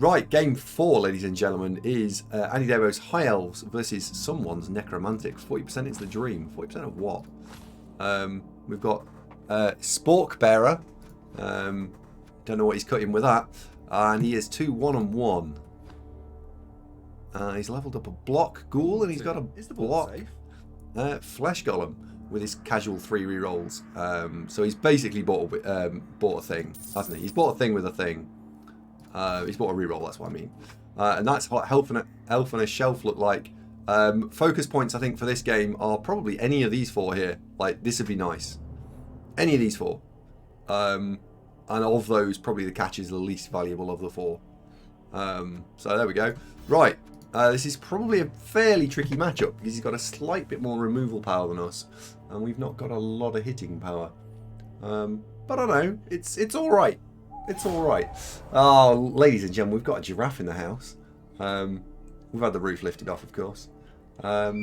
Right, game 4, ladies and gentlemen, is AndyDavo's High Elves versus someone's Necromantics. 40% is the dream. 40% of what? We've got Spork Bearer. Don't know what he's cutting with that. And he is 2-1-1. He's leveled up a block ghoul and he's got a block flesh golem with his casual 3 rerolls. So he's basically bought a thing, hasn't he? He's bought a thing with a thing. He's bought a reroll, that's what I mean. And that's what Elf on a Shelf look like. Focus points, I think, for this game are probably any of these 4 here. Like, this would be nice. Any of these 4. And of those, probably the catch is the least valuable of the 4. So there we go. Right. This is probably a fairly tricky matchup because he's got a slight bit more removal power than us. And we've not got a lot of hitting power. But I don't know. It's alright. It's alright. Oh, ladies and gentlemen, we've got a giraffe in the house. We've had the roof lifted off, of course. Hello,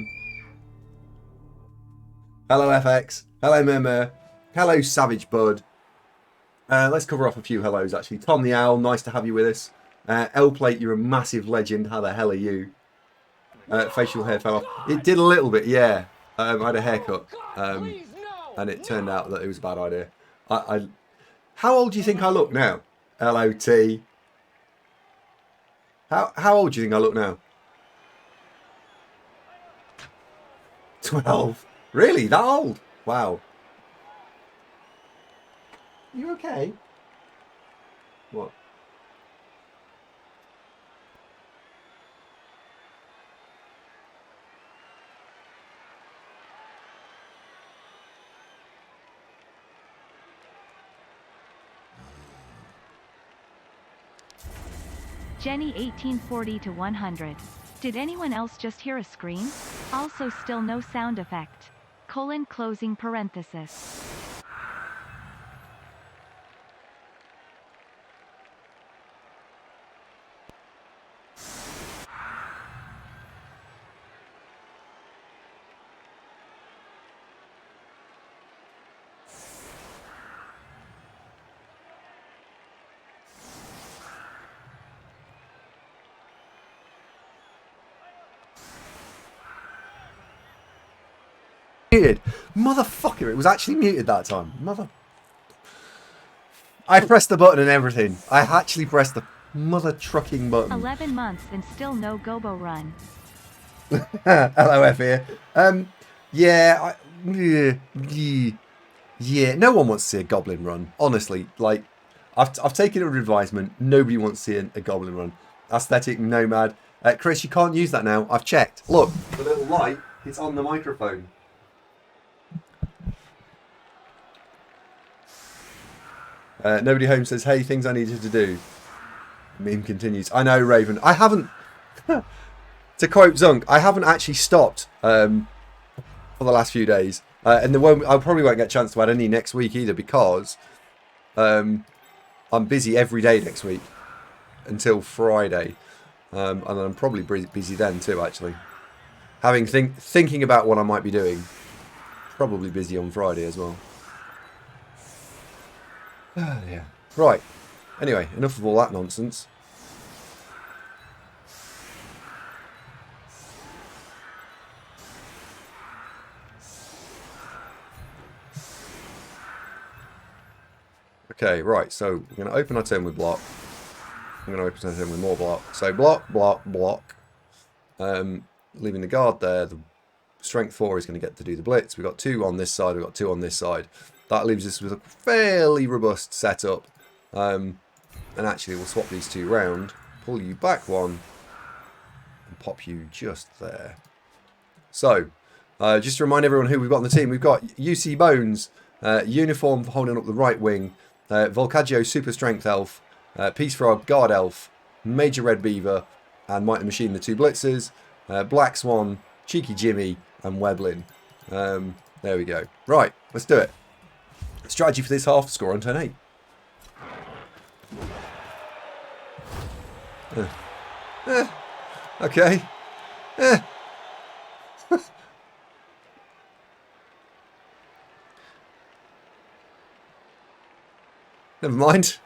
FX. Hello, Murmur. Hello, Savage Bud. Let's cover off a few hellos, actually. Tom the Owl, nice to have you with us. L-Plate, you're a massive legend. How the hell are you? Facial hair fell off. It did a little bit, yeah. I had a haircut. And it turned out that it was a bad idea. How old do you think I look now? LOT. How old do you think I look now? 12. Really? That old? Wow. You okay? What? Jenny 1840 to 100. Did anyone else just hear a scream? Also still no sound effect. Closing parenthesis. Muted. Motherfucker, it was actually muted that time. I pressed the button and everything. I actually pressed the mother trucking button. 11 months and still no Gobo run. Hello, F here. Yeah, yeah. No one wants to see a goblin run. Honestly, like, I've taken under advisement. Nobody wants to see a goblin run. Aesthetic nomad. Chris, you can't use that now. I've checked. Look, the little light. It's on the microphone. Nobody home says, hey, things I needed to do. Meme continues. I know, Raven. I haven't, to quote Zunk, I haven't actually stopped for the last few days. And I probably won't get a chance to add any next week either because I'm busy every day next week until Friday. And I'm probably busy then too, actually. Thinking about what I might be doing. Probably busy on Friday as well. Oh, yeah. Right. Anyway, enough of all that nonsense. Okay, right. So we're going to open our turn with block. I'm going to open our turn with more block. So block, block, block. Leaving the guard there. The strength 4 is going to get to do the blitz. We've got 2 on this side. We've got 2 on this side. That leaves us with a fairly robust setup. And actually, we'll swap these 2 round, pull you back 1, and pop you just there. So, just to remind everyone who we've got on the team, we've got UC Bones, Uniform for holding up the right wing, Volcaggio Super Strength Elf, Peace Frog Guard Elf, Major Red Beaver, and Might the Machine, the 2 blitzers, Black Swan, Cheeky Jimmy, and Weblin. There we go. Right, let's do it. Strategy for this half, score on turn 8. Okay. Never mind.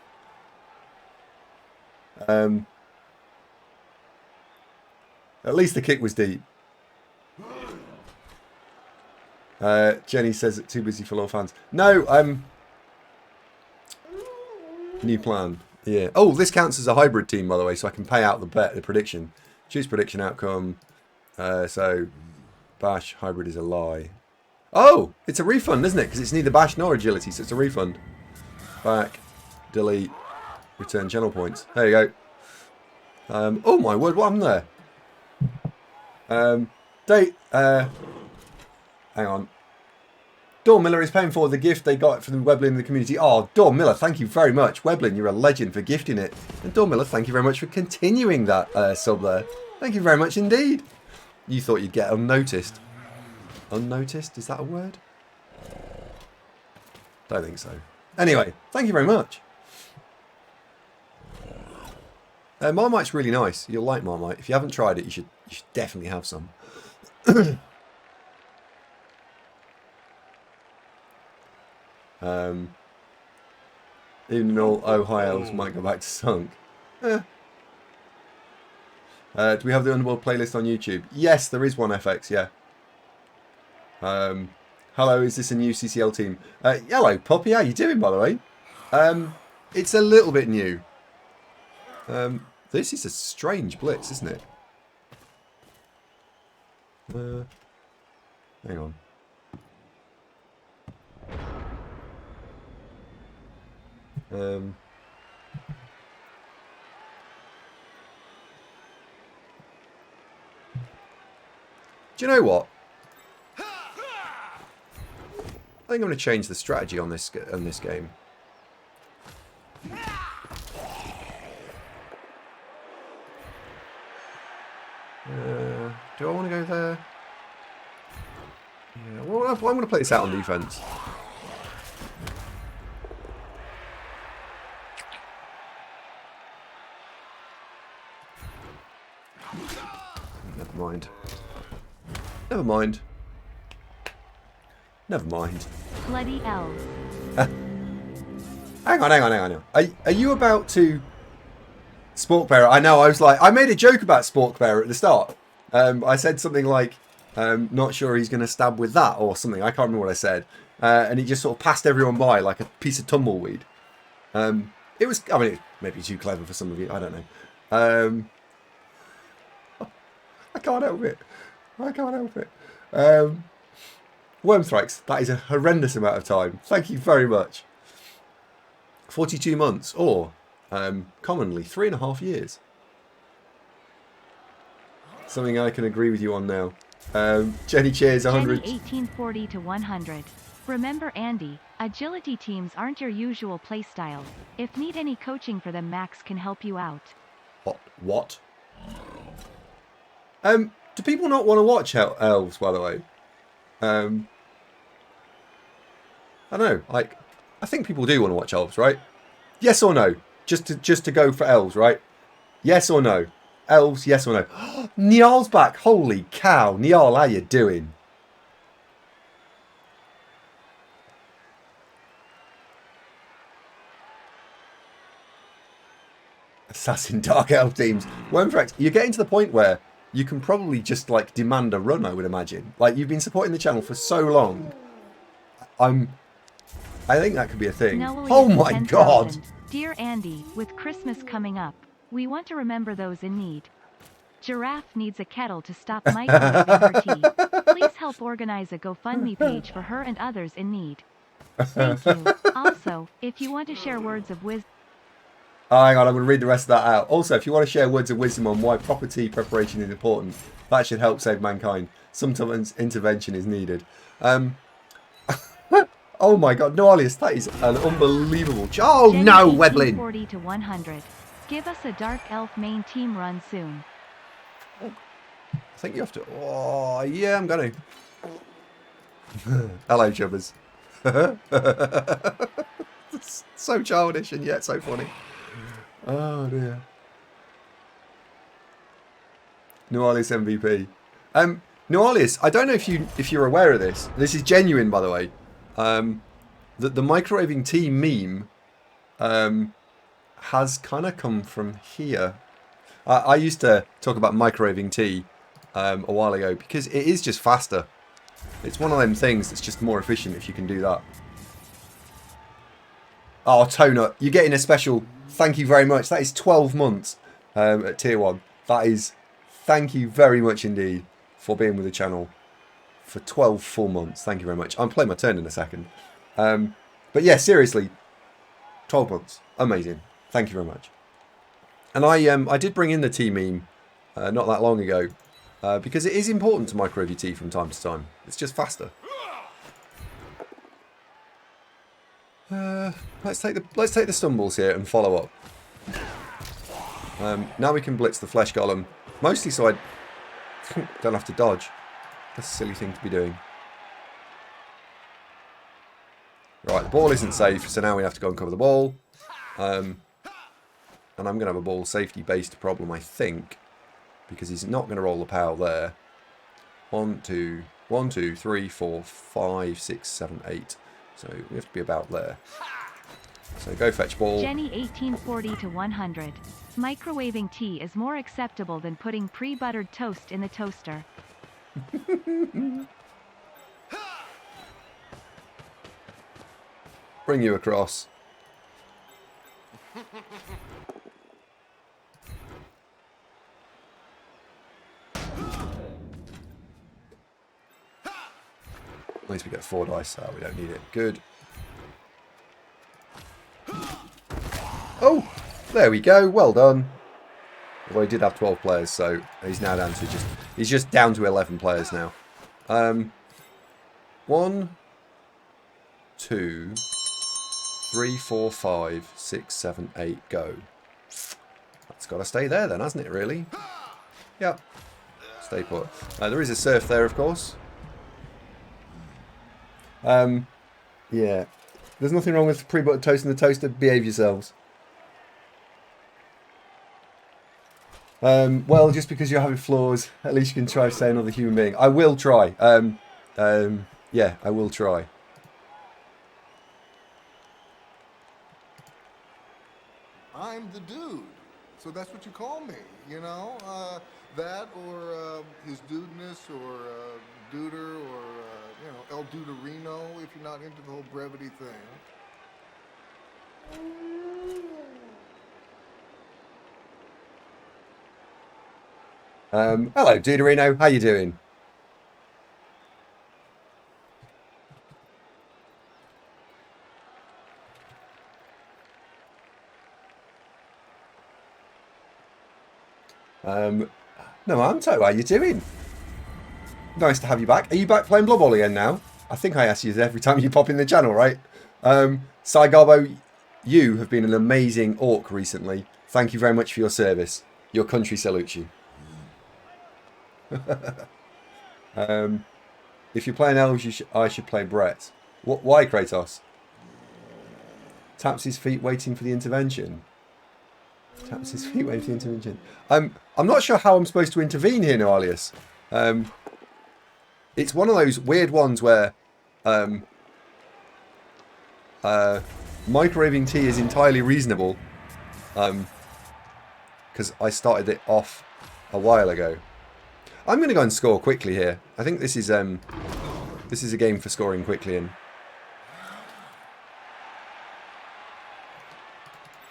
At least the kick was deep. Jenny says it's too busy for law fans. No, new plan. Yeah. Oh, this counts as a hybrid team, by the way, so I can pay out the prediction. Choose prediction outcome. So, bash hybrid is a lie. Oh, it's a refund, isn't it? Because it's neither bash nor agility, so it's a refund. Back, delete, return channel points. There you go. Oh my word, what happened there? Hang on. Dawn Miller is paying for the gift they got from Weblin in the community. Oh, Dawn Miller, thank you very much. Weblin, you're a legend for gifting it. And Dawn Miller, thank you very much for continuing that sub there. Thank you very much indeed. You thought you'd get unnoticed. Unnoticed? Is that a word? Don't think so. Anyway, thank you very much. Marmite's really nice. You'll like Marmite. If you haven't tried it, you should definitely have some. Even though Ohio Elves might go back to Sunk. Do we have the Underworld playlist on YouTube? Yes, there is one, FX, yeah. Hello, is this a new CCL team? Hello, Poppy, how you doing, by the way? It's a little bit new. This is a strange blitz, isn't it? Hang on. Do you know what? I think I'm going to change the strategy on this game. Do I want to go there? Yeah, well, I'm going to play this out on defense. Never mind. Never mind. Never mind. Bloody Elves. Hang on. Are you about to... Spork Bearer? I know, I was like... I made a joke about Spork Bearer at the start. I said something like, not sure he's going to stab with that or something. I can't remember what I said. And he just sort of passed everyone by like a piece of tumbleweed. It was... I mean, it may be too clever for some of you. I don't know. I can't help it. Worm strikes. That is a horrendous amount of time. Thank you very much. 42 months, or commonly 3.5 years. Something I can agree with you on now. Jenny Cheers 100. Jenny 1840 to 100. Remember, Andy, agility teams aren't your usual playstyle. If need any coaching for them, Max can help you out. What? Do people not want to watch Elves, by the way? I don't know. Like, I think people do want to watch Elves, right? Yes or no? Just to go for Elves, right? Yes or no? Elves, yes or no? Niall's back. Holy cow. Niall, how you doing? Assassin Dark Elf teams. Wormthrax, you're getting to the point where you can probably just like demand a run, I would imagine. Like, you've been supporting the channel for so long. I think that could be a thing. Oh my god! Dear Andy, with Christmas coming up, we want to remember those in need. Giraffe needs a kettle to stop microwaving her tea. Please help organize a GoFundMe page for her and others in need. Thank you. Also, if you want to share words of wisdom... Oh, hang on, I'm going to read the rest of that out. Also, if you want to share words of wisdom on why proper tea preparation is important, that should help save mankind. Sometimes intervention is needed. Oh my god, Noalius, that is an unbelievable... Oh Jenny no, Weblin! 40 to 100. Give us a Dark Elf main team run soon. I think you have to... Oh, yeah, I'm going to. Hello, Chubbers. It's so childish and yet so funny. Oh, dear. Noalius MVP. Noalius, I don't know if you're aware of this. This is genuine, by the way. That the microwaving tea meme has kind of come from here. I used to talk about microwaving tea a while ago because it is just faster. It's one of them things that's just more efficient if you can do that. Oh, Toner, you're getting a special. Thank you very much. That is 12 months at tier 1. That is, thank you very much indeed for being with the channel for 12 full months. Thank you very much. I'm playing my turn in a second. But yeah, seriously, 12 months. Amazing. Thank you very much. And I did bring in the tea meme not that long ago because it is important to microwave your tea from time to time. It's just faster. Let's take the stumbles here and follow up. Now we can blitz the flesh golem, mostly so I don't have to dodge. That's a silly thing to be doing. Right, the ball isn't safe, so now we have to go and cover the ball. And I'm going to have a ball safety-based problem, I think, because he's not going to roll the pal there. 1, 2, 3, 4, 5, 6, 7, 8. So we have to be about there. So go fetch ball. Jenny 1840 to 100. Microwaving tea is more acceptable than putting pre-buttered toast in the toaster. Bring you across. At least we get 4 dice. We don't need it. Good. Oh, there we go. Well done. Although he did have 12 players, so he's now down to he's just down to 11 players now. 1, 2, 3, 4, 5, 6, 7, 8, go. That's got to stay there then, hasn't it, really? Yep. Stay put. There is a surf there, of course. Yeah. There's nothing wrong with pre-buttered toast in the toaster. Behave yourselves. Well, just because you're having flaws, at least you can try to say another human being. I will try. Yeah, I will try. I'm the dude, so that's what you call me, you know? That or his dudeness or duder or, you know, El Duderino if you're not into the whole brevity thing. Hello, Duderino. How you doing? No, Anto, how you doing? Nice to have you back. Are you back playing Blood Bowl again now? I think I ask you this every time you pop in the channel, right? Saigarbo, you have been an amazing orc recently. Thank you very much for your service. Your country salutes you. If you're playing Elves, I should play Brett. Why, Kratos? Taps his feet waiting for the intervention. Taps his feet waiting for the intervention. I'm not sure how I'm supposed to intervene here, Noalius. It's one of those weird ones where microwaving tea is entirely reasonable. Because I started it off a while ago. I'm going to go and score quickly here. I think this is a game for scoring quickly in.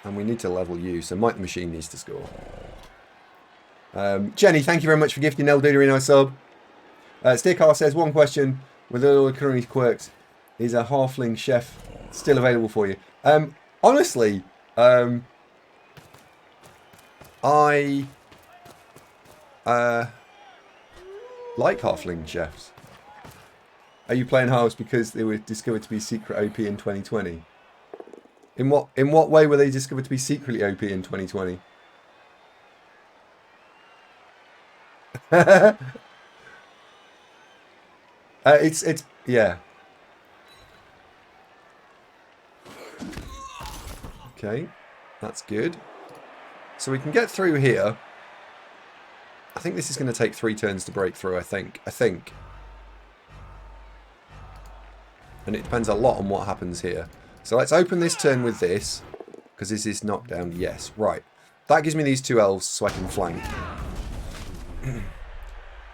And we need to level you, so Mike the Machine needs to score. Jenny, thank you very much for gifting El Duderino a sub. Steercar says, one question, with all the culinary quirks, is a halfling chef still available for you? Honestly, I like halfling chefs. Are you playing halves because they were discovered to be secret OP in 2020? In what way were they discovered to be secretly OP in 2020? It's yeah. Okay, that's good. So we can get through here. I think this is going to take 3 turns to break through, I think. And it depends a lot on what happens here. So let's open this turn with this, because this is knockdown. Yes, right. That gives me these 2 elves so I can flank.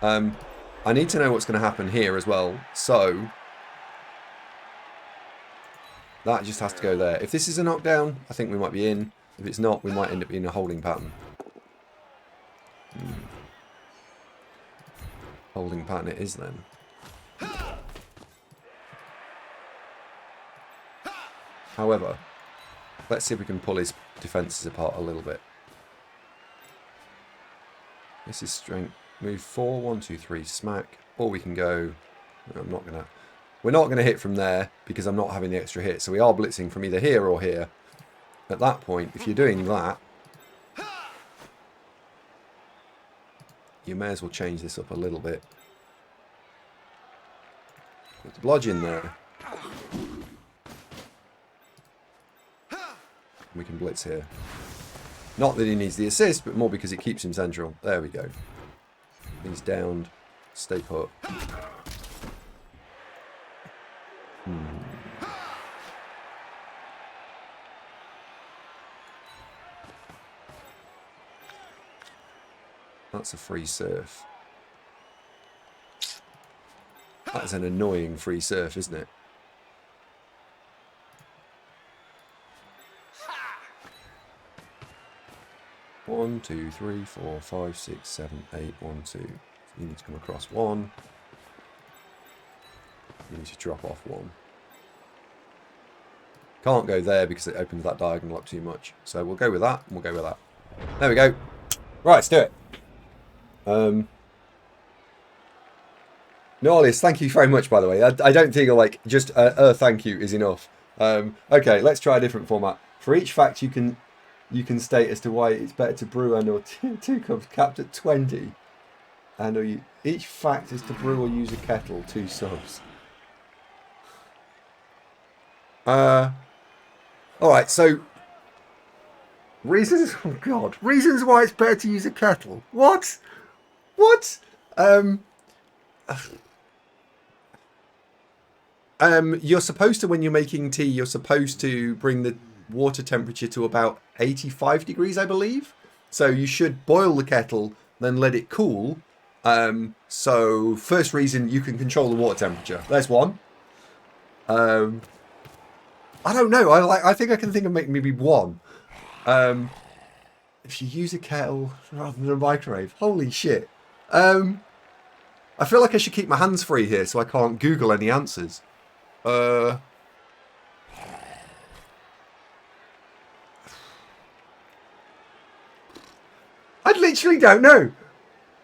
I need to know what's going to happen here as well. So that just has to go there. If this is a knockdown, I think we might be in. If it's not, we might end up in a holding pattern. Holding pattern it is then. However, let's see if we can pull his defences apart a little bit. This is strength. Move 4, 1, 2, 3, smack. Or we can go... No, we're not going to hit from there because I'm not having the extra hit. So we are blitzing from either here or here. At that point, if you're doing that, you may as well change this up a little bit. Put the blodge in there. We can blitz here. Not that he needs the assist, but more because it keeps him central. There we go. He's downed. Stay put. That's a free surf. That's an annoying free surf, isn't it? One, 2, 3, 4, 5, 6, 7, 8, 1, 2. You need to come across 1. You need to drop off 1. Can't go there because it opens that diagonal up too much. So we'll go with that, and we'll go with that. There we go. Right, let's do it. Norlis, thank you very much, by the way. I don't think like just a thank you is enough. Okay, let's try a different format. For each fact you can state as to why it's better to brew and or 2 cups capped at 20. And or each fact is to brew or use a kettle, 2 subs. Alright, so reasons, oh god, reasons why it's better to use a kettle. What? You're supposed to, when you're making tea, you're supposed to bring the water temperature to about 85 degrees, I believe. So you should boil the kettle, then let it cool. So first reason, you can control the water temperature. There's one. I don't know. I think I can think of maybe one. If you use a kettle rather than a microwave, holy shit. I feel like I should keep my hands free here so I can't Google any answers. I literally don't know.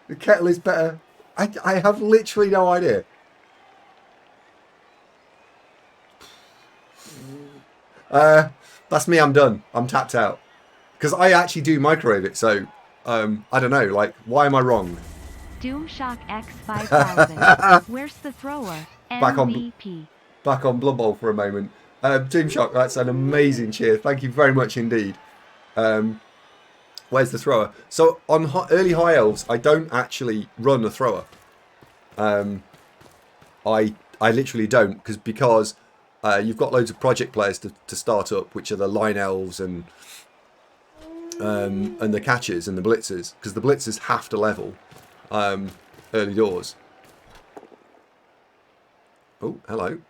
The kettle is better. I have literally no idea. That's me, I'm done. I'm tapped out. Because I actually do microwave it, so I don't know, like, why am I wrong? Doomshock X5000. Where's the thrower? MVP. Back on Blood Bowl for a moment. Doomshock, that's an amazing cheer. Thank you very much indeed. Where's the thrower? So on early High Elves, I don't actually run a thrower. I literally don't, because you've got loads of project players to start up, which are the line elves and the catchers and the blitzers, because the blitzers have to level early doors. Oh, hello.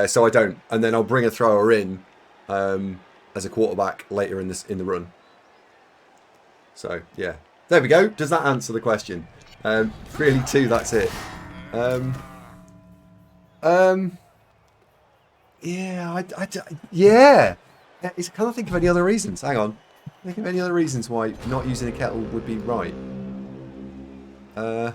So I don't, and then I'll bring a thrower in as a quarterback later in the run. So yeah, there we go. Does that answer the question? Really, 2. That's it. Yeah, yeah. I can't think of any other reasons. Hang on. Think of any other reasons why not using a kettle would be right. I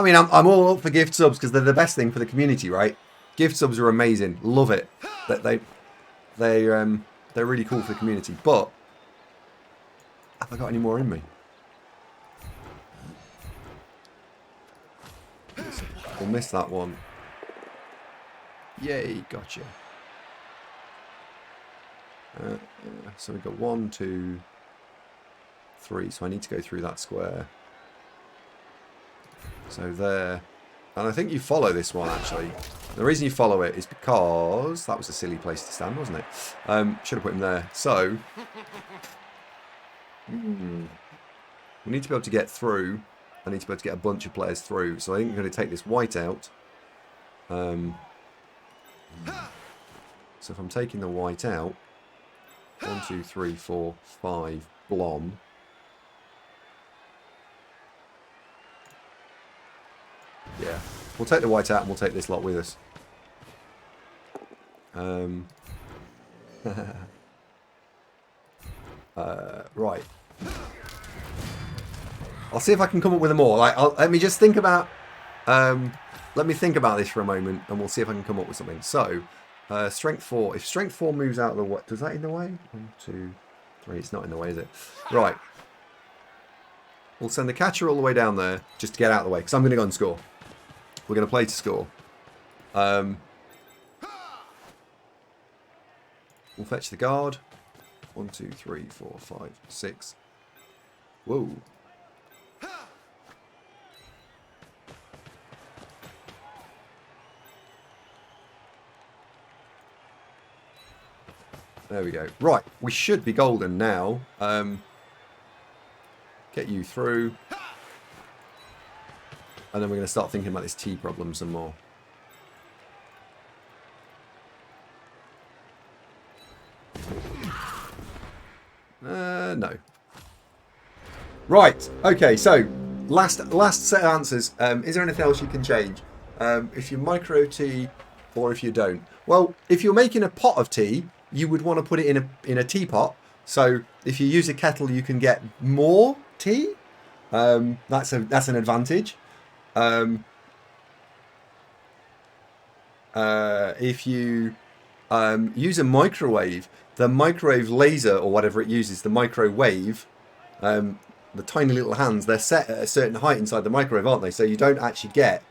mean, I'm all up for gift subs because they're the best thing for the community, right? Gift subs are amazing. Love it. They're really cool for the community. But have I got any more in me? We'll miss that one. Yay, gotcha. So we've got 1, 2, 3. So I need to go through that square. So there. And I think you follow this one, actually. The reason you follow it is because that was a silly place to stand, wasn't it? Should have put him there. So We need to be able to get through. I need to be able to get a bunch of players through. So I think I'm going to take this white out. So if I'm taking the white out, 1, 2, 3, 4, 5, blom. Yeah, we'll take the white out and we'll take this lot with us. Right. I'll see if I can come up with more. Let me just think about. Let me think about this for a moment, and we'll see if I can come up with something. So, strength 4. If strength 4 moves out of the way, does that in the way? 1, 2, 3. It's not in the way, is it? Right. We'll send the catcher all the way down there just to get out of the way, because I'm going to go and score. We're going to play to score. We'll fetch the guard. 1, 2, 3, 4, 5, 6. Whoa. There we go. Right, we should be golden now. Get you through. And then we're going to start thinking about this T problem some more. No. Right, okay, so last set of answers. Is there anything else you can change? If you micro tea or if you don't. Well, if you're making a pot of tea, you would want to put it in a teapot. So if you use a kettle, you can get more tea. That's an advantage. If you use a microwave, the microwave laser or whatever it uses, the microwave, the tiny little hands, they're set at a certain height inside the microwave, aren't they? So you don't actually get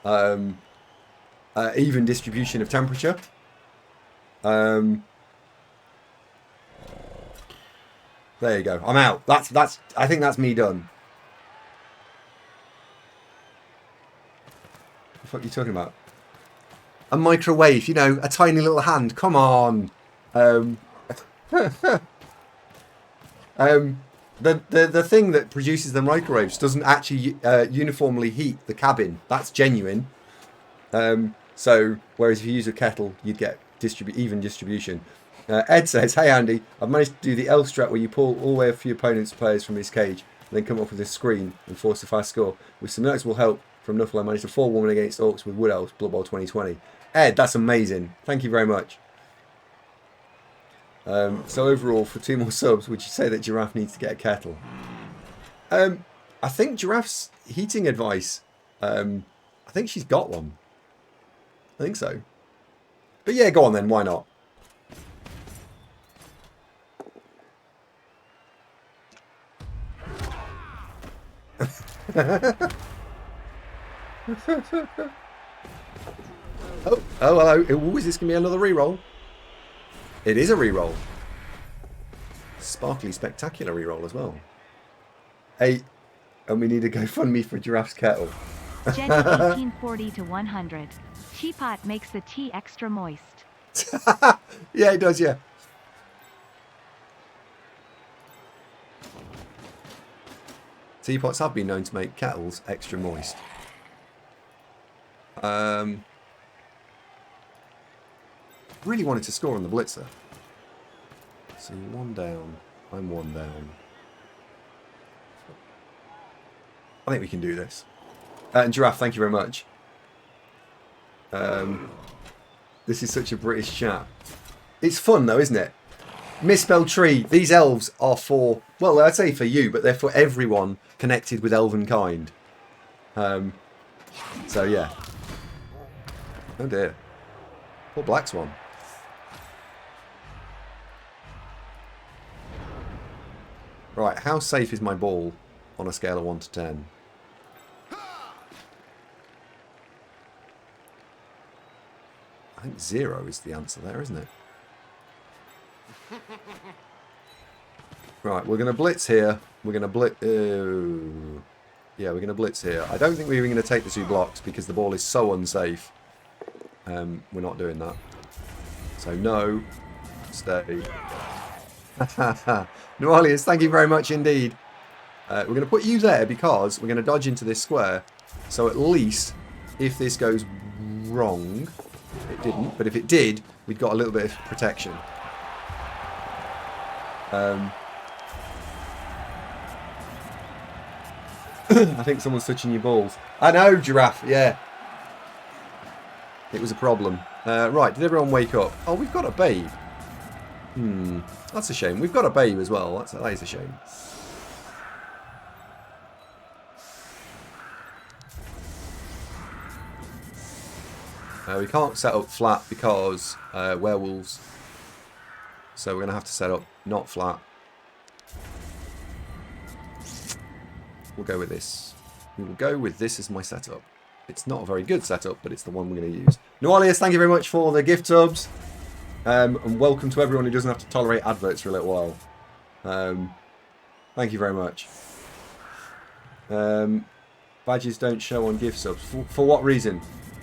even distribution of temperature. There you go. I'm out. That's. I think that's me done. What the fuck are you talking about? A microwave, you know, a tiny little hand. Come on. The thing that produces the microwaves doesn't actually uniformly heat the cabin. That's genuine. So whereas if you use a kettle, you'd get even distribution. Ed says, "Hey Andy, I've managed to do the elf strat where you pull all the way a few opponent's players from his cage, and then come up with this screen and force a fast score. With some noticeable help from Nuffle, I managed to 4-1 against Orcs with Wood Elves, Blood Bowl 2020. Ed, that's amazing. Thank you very much. So overall, for 2 more subs, would you say that Giraffe needs to get a kettle? I think Giraffe's heating advice, I think she's got one. I think so. But yeah, go on then, why not? Oh, hello. Ooh, is this going to be another reroll? It is a reroll. Sparkly, spectacular reroll as well. 8. And we need to GoFundMe for Giraffe's kettle. Jenny 1840 to 100. Teapot makes the tea extra moist. Yeah, it does, yeah. Teapots have been known to make kettles extra moist. Really wanted to score on the blitzer. So 1 down. I'm 1 down. I think we can do this. And Giraffe, thank you very much. This is such a British chat. It's fun though, isn't it? Misspelled tree. These elves are for, well, I'd say for you, but they're for everyone connected with elven kind. So yeah. Oh dear. Poor Black Swan. Right, how safe is my ball on a scale of 1 to 10? I think 0 is the answer there, isn't it? Right, we're going to blitz here. We're going to blitz... yeah, we're going to blitz here. I don't think we're even going to take the 2 blocks because the ball is so unsafe. We're not doing that. So no. Stay. New Orleans, thank you very much indeed. We're going to put you there because we're going to dodge into this square. So at least, if this goes wrong, it didn't, but if it did, we've got a little bit of protection. I think someone's touching your balls. I know, Giraffe, yeah. It was a problem. Right, did everyone wake up? Oh, we've got a babe. That's a shame. We've got a babe as well. That is a shame. We can't set up flat because werewolves. So we're going to have to set up not flat. We'll go with this. We will go with this as my setup. It's not a very good setup, but it's the one we're going to use. New Orleans, thank you very much for the gift subs. And welcome to everyone who doesn't have to tolerate adverts for a little while. Thank you very much. Badges don't show on gift subs. For what reason?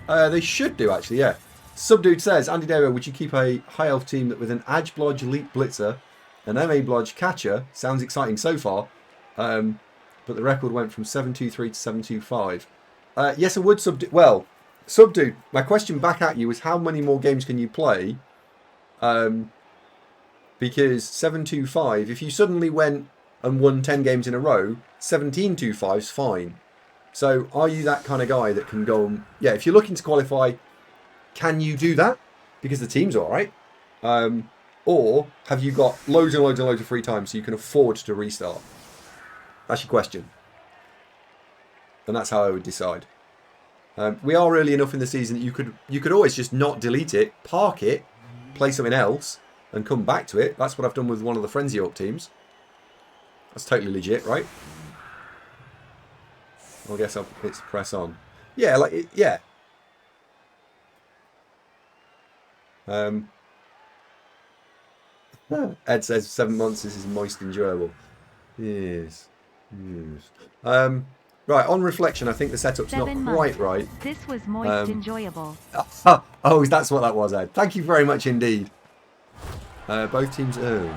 They should do, actually, yeah. Subdude says, AndyDavo, would you keep a high elf team that with an Adge Blodge Elite Blitzer, an MA Blodge Catcher? Sounds exciting so far. But the record went from 723 to 725. Yes, I would subdude. Well, Subdude, my question back at you is how many more games can you play? Because 725, if you suddenly went and won 10 games in a row, 1725 is fine. So are you that kind of guy that can go and... Yeah, if you're looking to qualify, can you do that? Because the team's all right. Or have you got loads and loads and loads of free time so you can afford to restart? That's your question. And that's how I would decide. We are early enough in the season that you could always just not delete it, park it, play something else, and come back to it. That's what I've done with one of the Frenzy Up teams. That's totally legit, right? I guess it's press on. Yeah, like it, yeah. Ed says 7 months. This is moist enjoyable. Yes. Right, on reflection, I think the setup's not quite right. This was moist enjoyable. Oh, that's what that was, Ed. Thank you very much indeed. Both teams earn.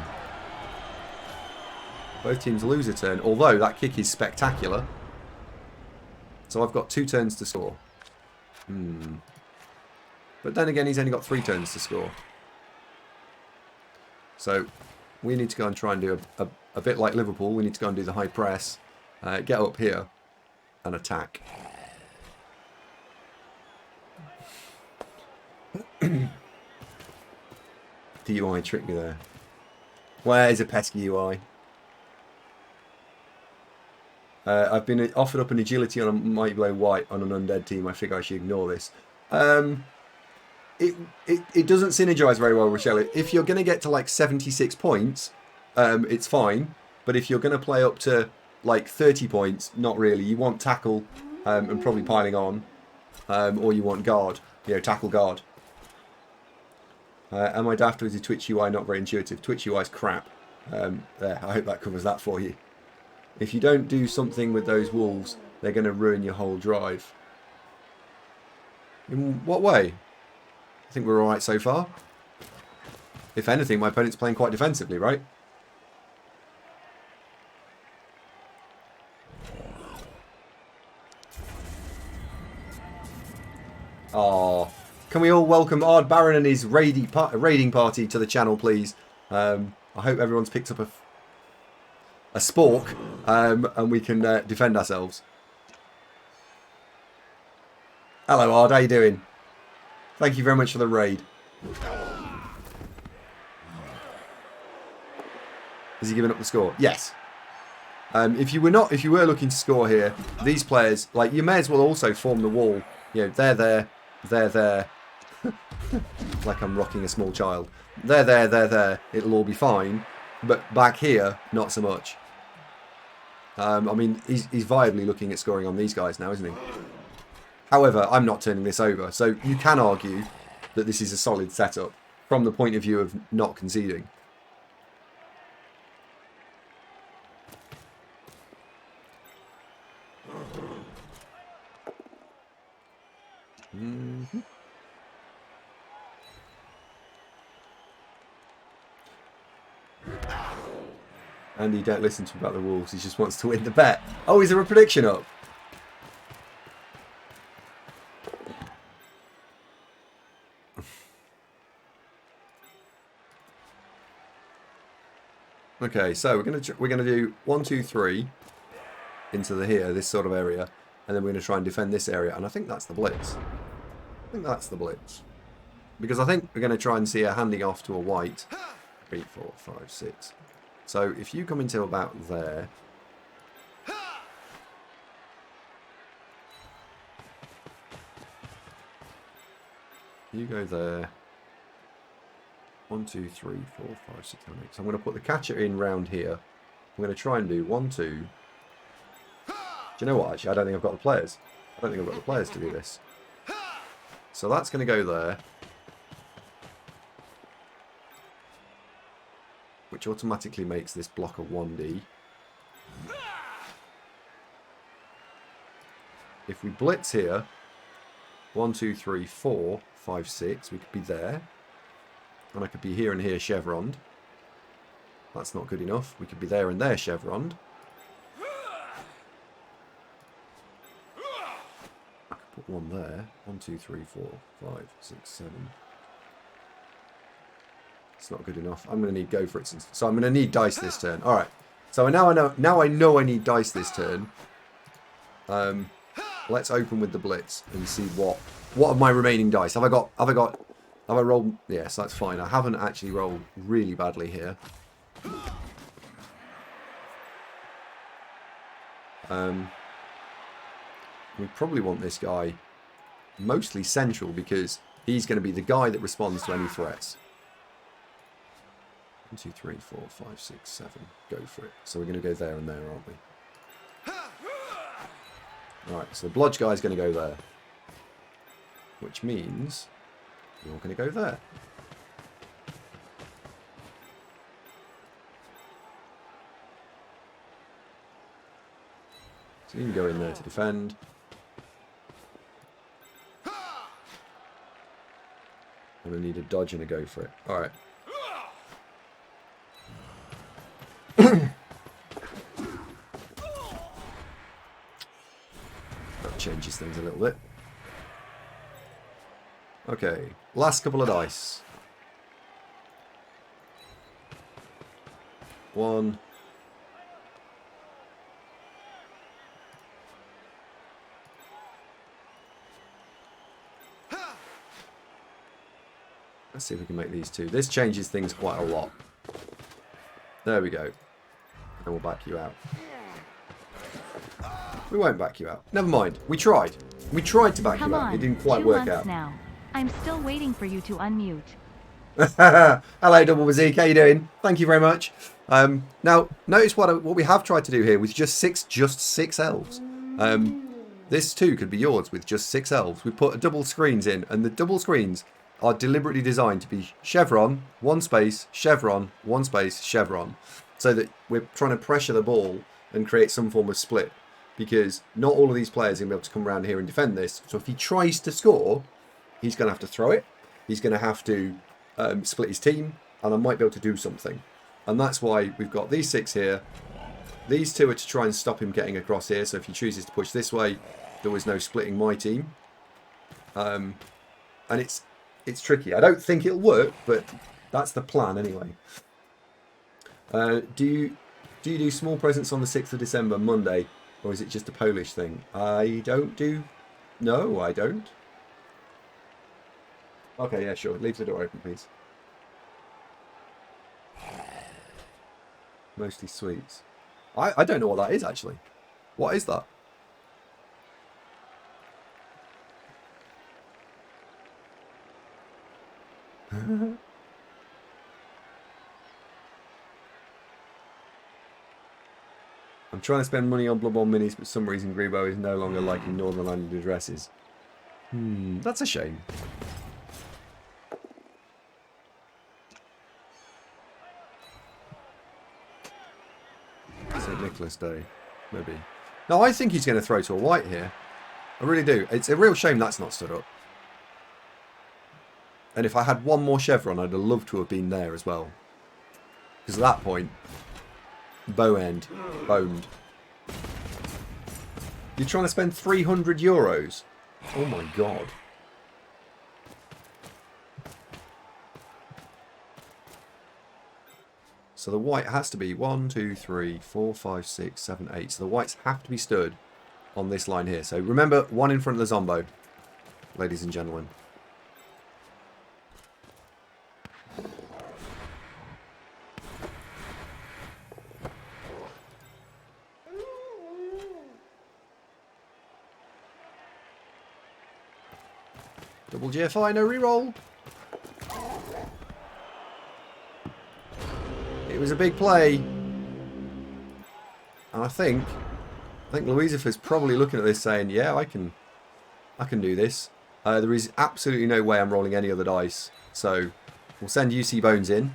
Both teams lose a turn, although that kick is spectacular. So I've got 2 turns to score. But then again, he's only got 3 turns to score. So we need to go and try and do a bit like Liverpool. We need to go and do the high press, get up here and attack. The UI tricked me there. Where is a pesky UI? I've been offered up an agility on a Mighty Blow White on an undead team. I figure I should ignore this. It doesn't synergize very well, Rochelle. If you're going to get to like 76 points, it's fine. But if you're going to play up to like 30 points, not really. You want tackle and probably piling on. Or you want guard. You know, tackle guard. Am I daft with the Twitch UI not very intuitive? Twitch UI is crap. There, I hope that covers that for you. If you don't do something with those wolves, they're going to ruin your whole drive. In what way? I think we're alright so far. If anything, my opponent's playing quite defensively, right? Oh, can we all welcome Ard Baron and his raiding party to the channel, please? I hope everyone's picked up a spork and we can defend ourselves. Hello, Ard. How you doing? Thank you very much for the raid. Has he given up the score? Yes. If you were looking to score here, these players, like, you may as well also form the wall. You know, they're there. Like I'm rocking a small child. They're there. It'll all be fine. But back here, not so much. I mean, he's viably looking at scoring on these guys now, isn't he? However, I'm not turning this over. So you can argue that this is a solid setup from the point of view of not conceding. Mm-hmm. Andy, don't listen to him about the Wolves. He just wants to win the bet. Oh, is there a prediction up? Okay, so we're gonna do 1, 2, 3 into this sort of area, and then we're gonna try and defend this area. And I think that's the blitz. I think that's the blitz, because I think we're gonna try and see a handing off to a white. 3, 4, 5, 6. So if you come into about there. You go there. 1, 2, 3, 4, 5, 6, 7, 8. So I'm going to put the catcher in round here. I'm going to try and do 1, 2. Do you know what? Actually, I don't think I've got the players. I don't think I've got the players to do this. So that's going to go there. Which automatically makes this block a 1D. If we blitz here, 1, 2, 3, 4, 5, 6, we could be there. And I could be here and here chevroned. That's not good enough. We could be there and there chevroned. I could put one there. 1, 2, 3, 4, 5, 6, 7. It's not good enough. I'm going to need go for it. So I'm going to need dice this turn. All right. So now I know I need dice this turn. Let's open with the blitz and see what are my remaining dice. Have I rolled? Yes, that's fine. I haven't actually rolled really badly here. We probably want this guy mostly central because he's going to be the guy that responds to any threats. 1, 2, 3, 4, 5, 6, 7. Go for it. So we're going to go there and there, aren't we? Alright, so the blodge guy's going to go there. Which means you're going to go there. So you can go in there to defend. I'm going to need a dodge and a go for it. Alright. That changes things a little bit. Okay, last couple of dice. 1. Let's see if we can make these 2. This changes things quite a lot. There we go. And we'll back you out. We won't back you out. Never mind. We tried. We tried to back you out. It didn't quite work out. Now. I'm still waiting for you to unmute. Hello, Double Bazik. How you doing? Thank you very much. Now, notice what we have tried to do here with just six elves. This too could be yours with just 6 elves. We put double screens in, and the double screens are deliberately designed to be chevron, 1 space, chevron, 1 space, chevron. So that we're trying to pressure the ball and create some form of split. Because not all of these players are going to be able to come around here and defend this. So if he tries to score, he's going to have to throw it. He's going to have to split his team. And I might be able to do something. And that's why we've got these 6 here. These 2 are to try and stop him getting across here. So if he chooses to push this way, there was no splitting my team. And it's tricky. I don't think it'll work, but that's the plan anyway. Do you do small presents on the 6th of December, Monday? Or is it just a Polish thing? I don't do... No, I don't. Okay, yeah, sure. Leave the door open, please. Mostly sweets. I don't know what that is, actually. What is that? I'm trying to spend money on Blood Bowl minis, but for some reason Grebo is no longer liking Northern Ireland addresses. That's a shame. St. Nicholas Day, maybe. No, I think he's going to throw to a white here. I really do. It's a real shame that's not stood up. And if I had one more chevron, I'd have loved to have been there as well. Because at that point, Bow end. Boned. You're trying to spend 300 euros? Oh my god. So the white has to be 1, 2, 3, 4, 5, 6, 7, 8. So the whites have to be stood on this line here. So remember, one in front of the Zombo, ladies and gentlemen. Double GFI, no reroll. It was a big play. And I think Lucifer's probably looking at this saying, yeah, I can do this. There is absolutely no way I'm rolling any other dice. So we'll send UC Bones in.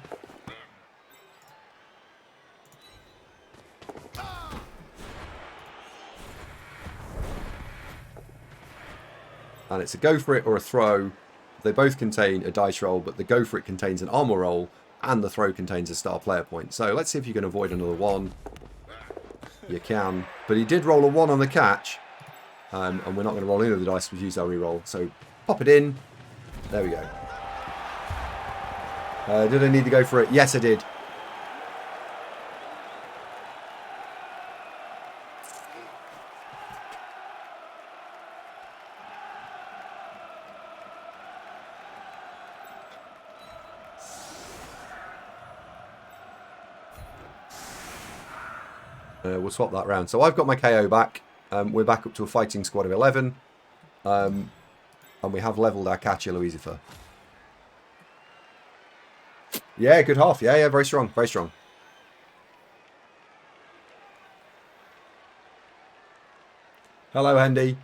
And it's a go for it or a throw. They both contain a dice roll, but the go for it contains an armor roll, and the throw contains a star player point. So let's see if you can avoid another 1. You can. But he did roll a 1 on the catch. And we're not going to roll any of the dice. We've used our reroll. So pop it in. There we go. Did I need to go for it? Yes, I did. We'll swap that round. So I've got my KO back. We're back up to a fighting squad of 11. And we have levelled our catcher, Lucifer. Yeah, good half. Yeah, very strong. Very strong. Hello, Andy.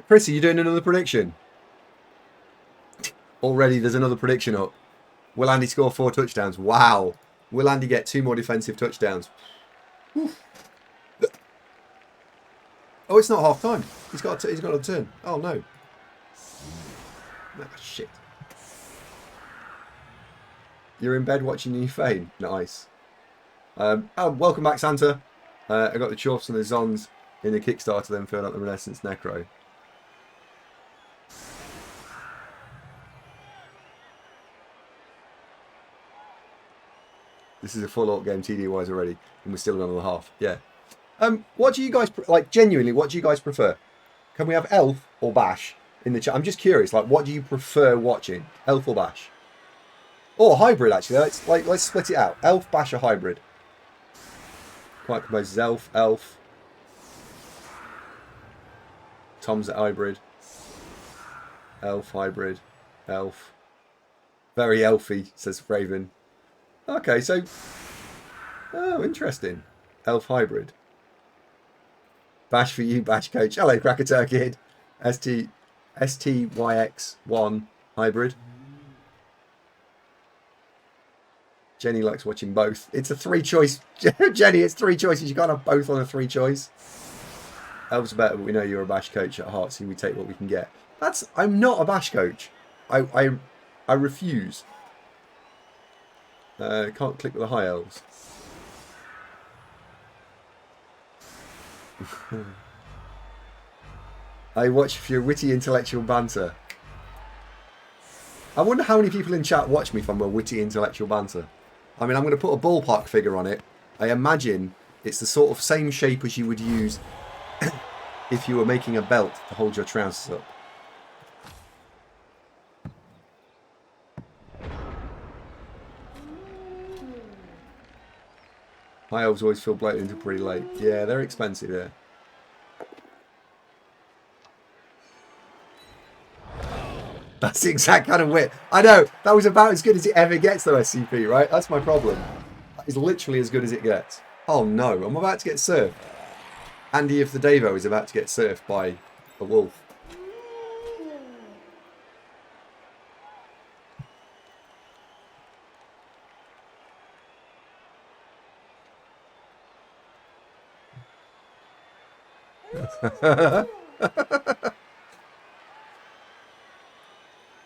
Chris, are you doing another prediction? Already there's another prediction up. Will Andy score 4 touchdowns? Wow. Will Andy get 2 more defensive touchdowns? Oof. Oh, it's not half time. He's got a turn. Oh no. Ah, shit. You're in bed watching you fame. Nice. Welcome back, Santa. I got the Chorfs and the Zons in the Kickstarter, then filled out the Renaissance Necro. This is a full alt game TD-wise already, and we're still 1.5. Yeah. What do you guys, like, genuinely, what do you guys prefer? Can we have Elf or Bash in the chat? I'm just curious, like, what do you prefer watching? Elf or Bash? Or hybrid, actually. Let's split it out. Elf, Bash, or hybrid? Quite composes Elf, Elf. Tom's at hybrid. Elf, hybrid. Elf. Very elfy, says Raven. Okay, so... Oh, interesting. Elf hybrid. Bash for you, Bash Coach. Hello, Crackatur Kid. STYX1 hybrid. Jenny likes watching both. It's a 3-choice. Jenny, it's 3 choices. You can't have both on a 3-choice. Elves are better, but we know you're a Bash Coach at heart, so we take what we can get. I'm not a Bash Coach. I refuse. Can't click with the high elves. I watch for your witty intellectual banter. I wonder how many people in chat watch me from a witty intellectual banter. I mean, I'm going to put a ballpark figure on it. I imagine it's the sort of same shape as you would use if you were making a belt to hold your trousers up. High elves always feel bloated until pretty late. Yeah, they're expensive, yeah. That's the exact kind of wit. I know, that was about as good as it ever gets though, SCP, right? That's my problem. That is literally as good as it gets. Oh no, I'm about to get surfed. Andy of the Davo is about to get surfed by a wolf.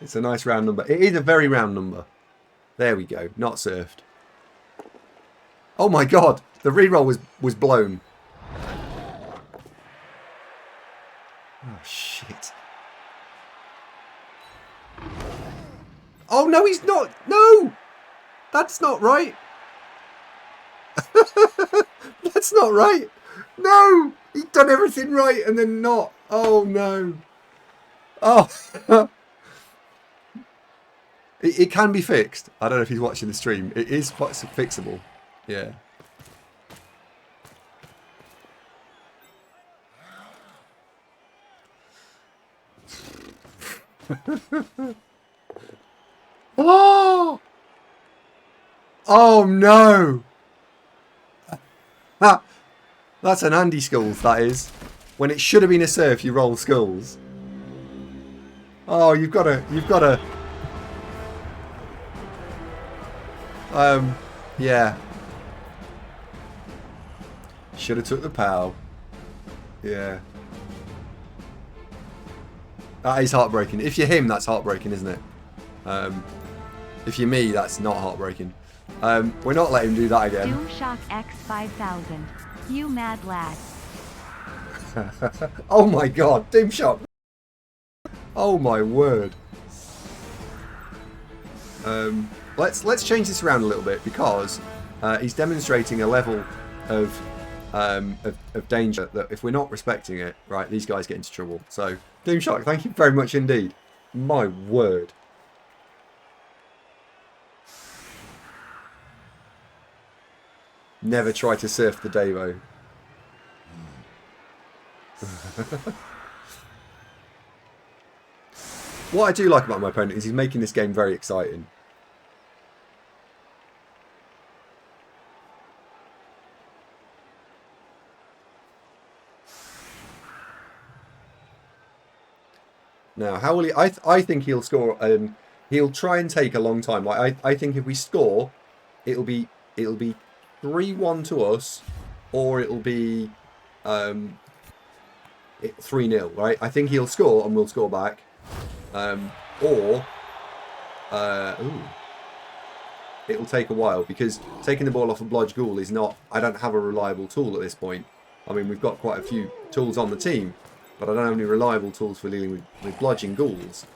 It's a nice round number. It is a very round number. There we go. Not surfed. Oh my god, the reroll was blown. Oh shit. Oh no, he's not. No, that's not right. That's not right. No, he'd done everything right and then not. Oh no. Oh. It can be fixed. I don't know if he's watching the stream. It is fixable. Yeah. Oh! Oh no! That's an Andy skulls, that is. When it should have been a surf, you roll skulls. Oh, you've got to. Yeah. Should have took the POW. Yeah. That is heartbreaking. If you're him, that's heartbreaking, isn't it? If you're me, that's not heartbreaking. We're not letting him do that again. DoomShock X5000. You mad lad. Oh my god, DoomShock. Oh my word. Let's change this around a little bit because he's demonstrating a level of danger that if we're not respecting it, right, these guys get into trouble. So, DoomShock, thank you very much indeed. My word. Never try to surf the Davo. What I do like about my opponent is he's making this game very exciting. Now, how will he? I think he'll score. He'll try and take a long time. Like I think if we score, it'll be 3-1 to us, or it'll be 3-0. Right? I think he'll score and we'll score back, it'll take a while because taking the ball off a Blodge Ghoul is not. I don't have a reliable tool at this point. I mean, we've got quite a few tools on the team, but I don't have any reliable tools for dealing with bludgeon ghouls.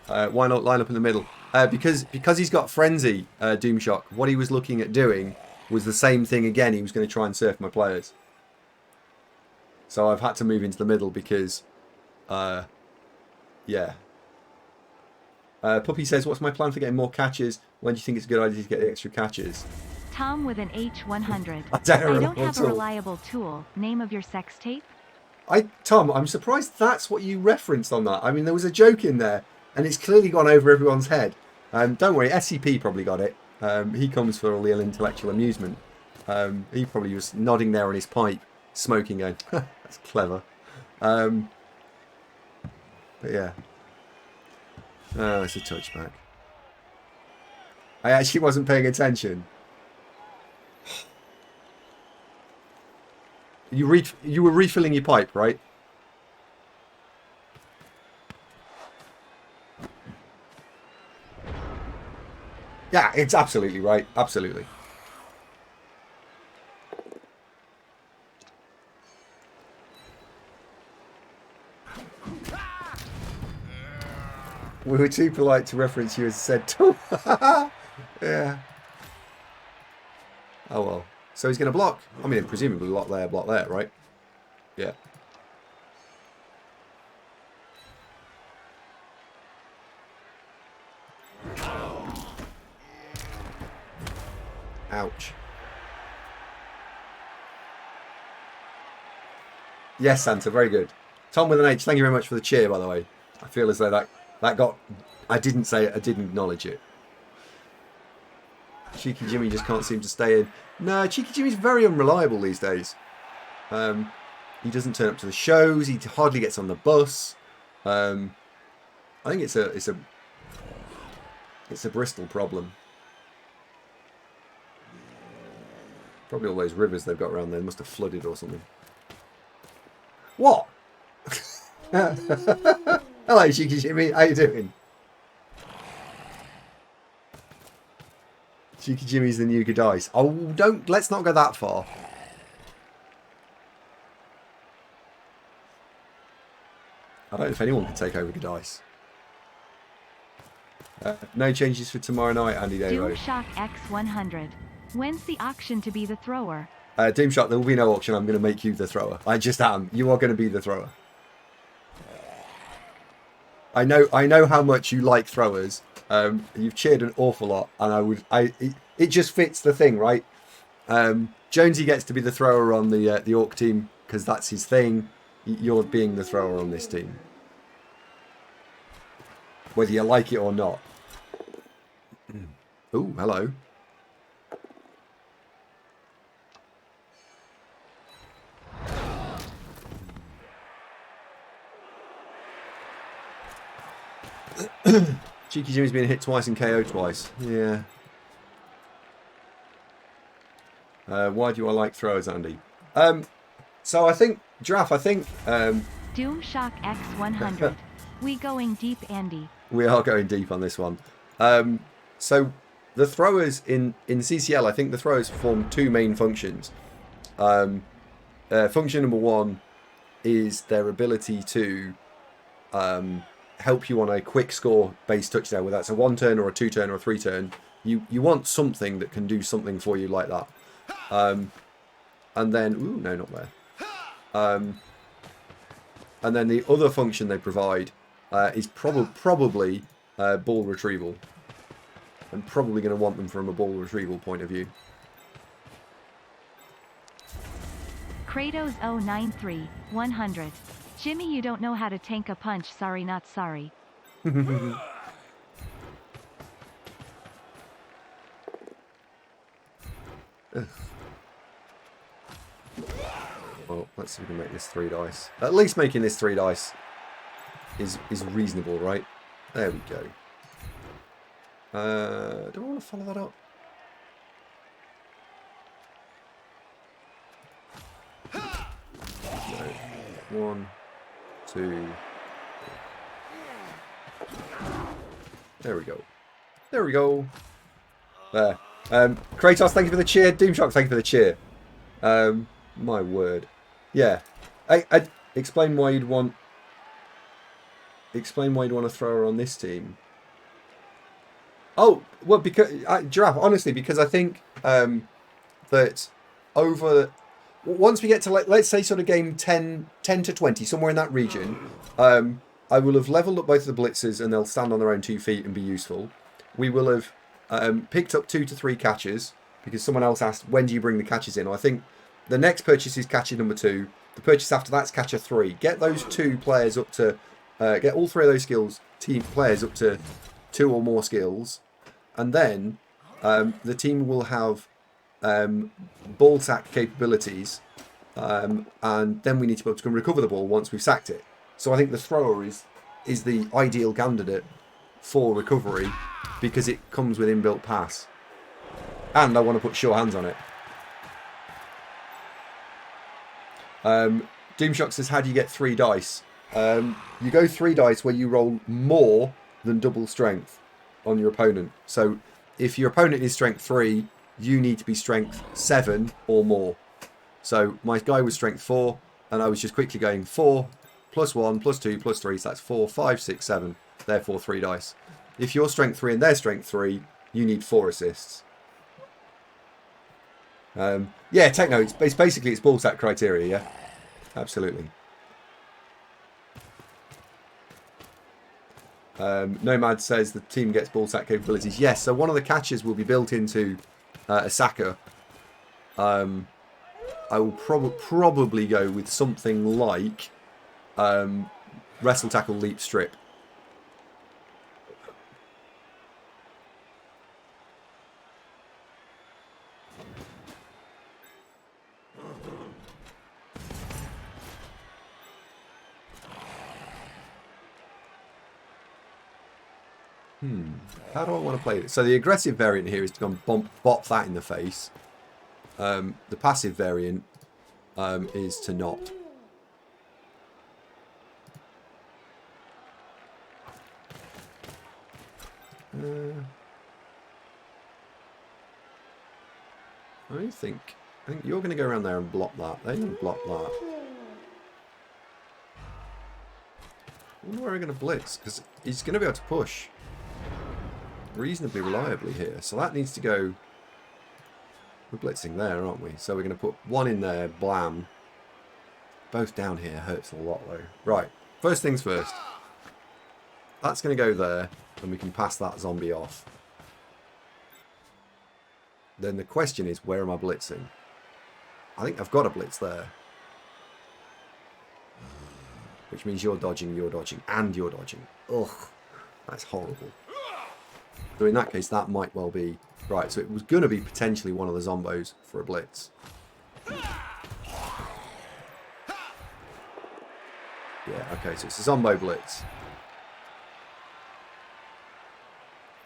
Why not line up in the middle? Because he's got Frenzy, DoomShock, what he was looking at doing was the same thing again. He was going to try and surf my players. So I've had to move into the middle because, yeah. Puppy says, what's my plan for getting more catches? When do you think it's a good idea to get the extra catches? Tom with an H100. I don't have a reliable tool. Name of your sex tape? Tom, I'm surprised that's what you referenced on that. I mean, there was a joke in there, and it's clearly gone over everyone's head. Don't worry, SCP probably got it. He comes for all the intellectual amusement. He probably was nodding there on his pipe, smoking, going, that's clever. But yeah. Oh, it's a touchback. I actually wasn't paying attention. You were refilling your pipe, right? Yeah, it's absolutely right. Absolutely. We were too polite to reference you as said tool. Yeah. Oh well. So he's going to block. I mean, presumably block there, right? Yeah. Ouch. Yes, Santa, very good. Tom with an H, thank you very much for the cheer, by the way. I feel as though that got... I didn't say it, I didn't acknowledge it. Cheeky Jimmy just can't seem to stay in. No, Cheeky Jimmy's very unreliable these days. He doesn't turn up to the shows. He hardly gets on the bus. I think it's a Bristol problem. Probably all those rivers they've got around there must have flooded or something. What? Hello, Cheeky Jimmy. How you doing? Cheeky Jimmy's the new Godice. Oh, let's not go that far. I don't know if anyone can take over Godice. No changes for tomorrow night, AndyDavo. DoomShock X100. When's the auction to be the thrower? DoomShock, there will be no auction. I'm going to make you the thrower. I just am. You are going to be the thrower. I know how much you like throwers. You've cheered an awful lot, and it just fits the thing, right? Jonesy gets to be the thrower on the Orc team because that's his thing. You're being the thrower on this team, whether you like it or not. Oh, hello. Cheeky Jimmy's been hit twice and KO'd twice. Yeah. Why do I like throwers, Andy? So I think, Giraffe, DoomShock X100. We going deep, Andy. We are going deep on this one. So the throwers in CCL, I think the throwers perform two main functions. Function number one is their ability to help you on a quick score based touchdown, whether that's a 1 turn or a 2 turn or a 3 turn. You want something that can do something for you like that. And then, ooh, no, not there. And then the other function they provide is probably ball retrieval. I'm probably going to want them from a ball retrieval point of view. Kratos 093, 100. Jimmy, you don't know how to tank a punch. Sorry, not sorry. Well, let's see if we can make this 3 dice. At least making this 3 dice is reasonable, right? There we go. Do I want to follow that up? No. 1, 2. There we go. There we go. There. Kratos, thank you for the cheer. DoomShock, thank you for the cheer. My word. Yeah. I explain why you'd want. Explain why you'd want to throw her on this team. Oh, well, because Giraffe, honestly, because I think that once we get to let's say sort of game 10 to 20, somewhere in that region, I will have leveled up both of the blitzers and they'll stand on their own 2 feet and be useful. We will have picked up 2 to 3 catches because someone else asked, when do you bring the catches in? I think the next purchase is catcher number 2. The purchase after that's catcher 3. Get those 2 players up to get all 3 of those skills team players up to 2 or more skills, and then the team will have ball sack capabilities, and then we need to be able to recover the ball once we've sacked it. So I think the thrower is the ideal candidate for recovery because it comes with inbuilt pass, and I want to put sure hands on it. DoomShock says, how do you get 3 dice? You go 3 dice where you roll more than double strength on your opponent. So if your opponent is strength 3, you need to be strength 7 or more. So my guy was strength 4, and I was just quickly going 4, plus 1, plus 2, plus 3, so that's 4, 5, 6, 7, therefore 3 dice. If you're strength 3 and they're strength 3, you need 4 assists. Yeah, Techno, it's basically it's ball sack criteria, yeah? Absolutely. Nomad says the team gets ball sack capabilities. Yes, so one of the catches will be built into a sacker. I will probably go with something like wrestle, tackle, leap, strip. How do I want to play this? So the aggressive variant here is to go and bop that in the face. The passive variant is to not. I think you're going to go around there and block that. They're going to block that. I wonder where we're going to blitz, because he's going to be able to push reasonably reliably here. So that needs to go... We're blitzing there, aren't we? So we're going to put one in there, blam. Both down here hurts a lot, though. Right, first things first. That's going to go there, and we can pass that zombie off. Then the question is, where am I blitzing? I think I've got a blitz there. Which means you're dodging, and you're dodging. Ugh, that's horrible. So in that case, that might well be... Right, so it was going to be potentially one of the zombos for a blitz. Yeah, okay, so it's a zombo blitz.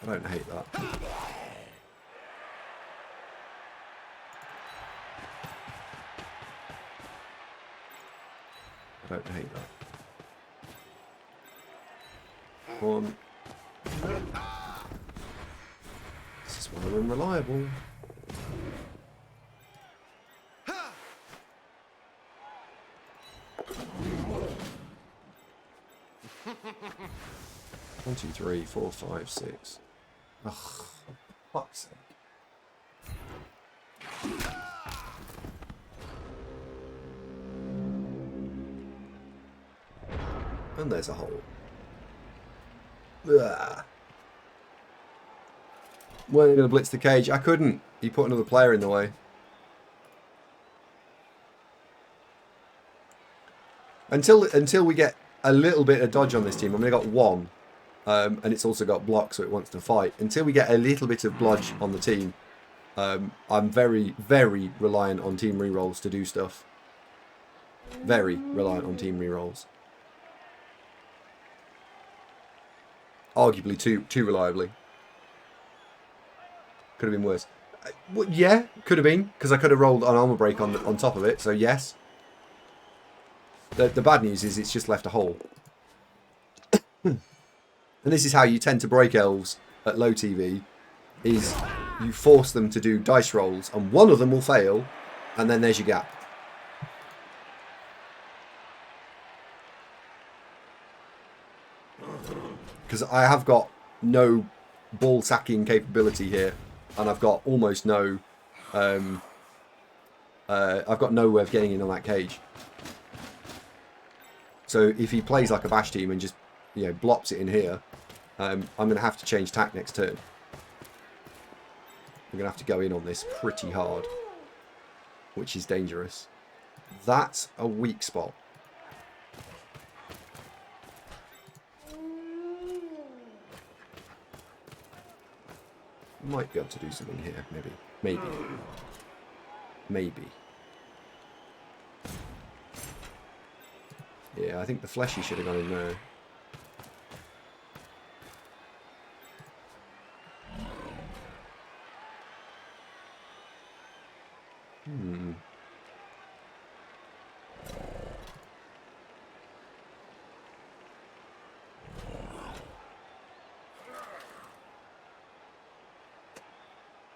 I don't hate that. I don't hate that. One. This is one of them reliable. One, two, three, four, five, six. Ugh, for fuck's sake. And there's a hole. Ugh. Weren't going to blitz the cage. I couldn't. He put another player in the way. Until we get a little bit of dodge on this team. I mean, I got one. And it's also got block, so it wants to fight. Until we get a little bit of blodge on the team, I'm very, very reliant on team rerolls to do stuff. Very reliant on team rerolls. Arguably too reliably. Could have been worse. Well, yeah, could have been, because I could have rolled an armor break on top of it, so yes. The bad news is it's just left a hole. And this is how you tend to break elves at low TV, is you force them to do dice rolls, and one of them will fail, and then there's your gap. Because I have got no ball sacking capability here, and I've got almost no... I've got no way of getting in on that cage. So if he plays like a bash team and just, you know, blops it in here, I'm going to have to change tack next turn. I'm going to have to go in on this pretty hard, which is dangerous. That's a weak spot. Might be able to do something here, maybe. Yeah, I think the fleshy should have gone in there.